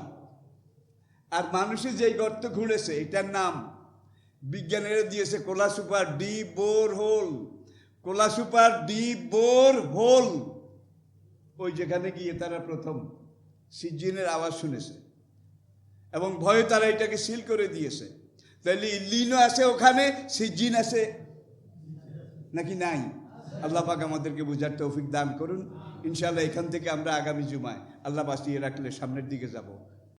আর মানুষের যেই গর্ত ঘুরেছে, এটার নাম বিজ্ঞানীরা দিয়েছে Kola super deep bore hole. Kola super deep bore hole, ওই যেখানে গিয়ে তারা প্রথম সিজ্জিনের আওয়াজ শুনেছে এবং ভয়ে তারা এটাকে সিল করে দিয়েছে। তাহলে ইল্লিনো আছে ওখানে, সিজ্জিন আছে নাকি নাই? আল্লাহ পাক আমাদেরকে বুঝার তৌফিক দান করুন। ইনশাআল্লাহ এখান থেকে আমরা আগামী জুমায় আল্লাহ বাঁচিয়ে রাখলে সামনের দিকে যাব।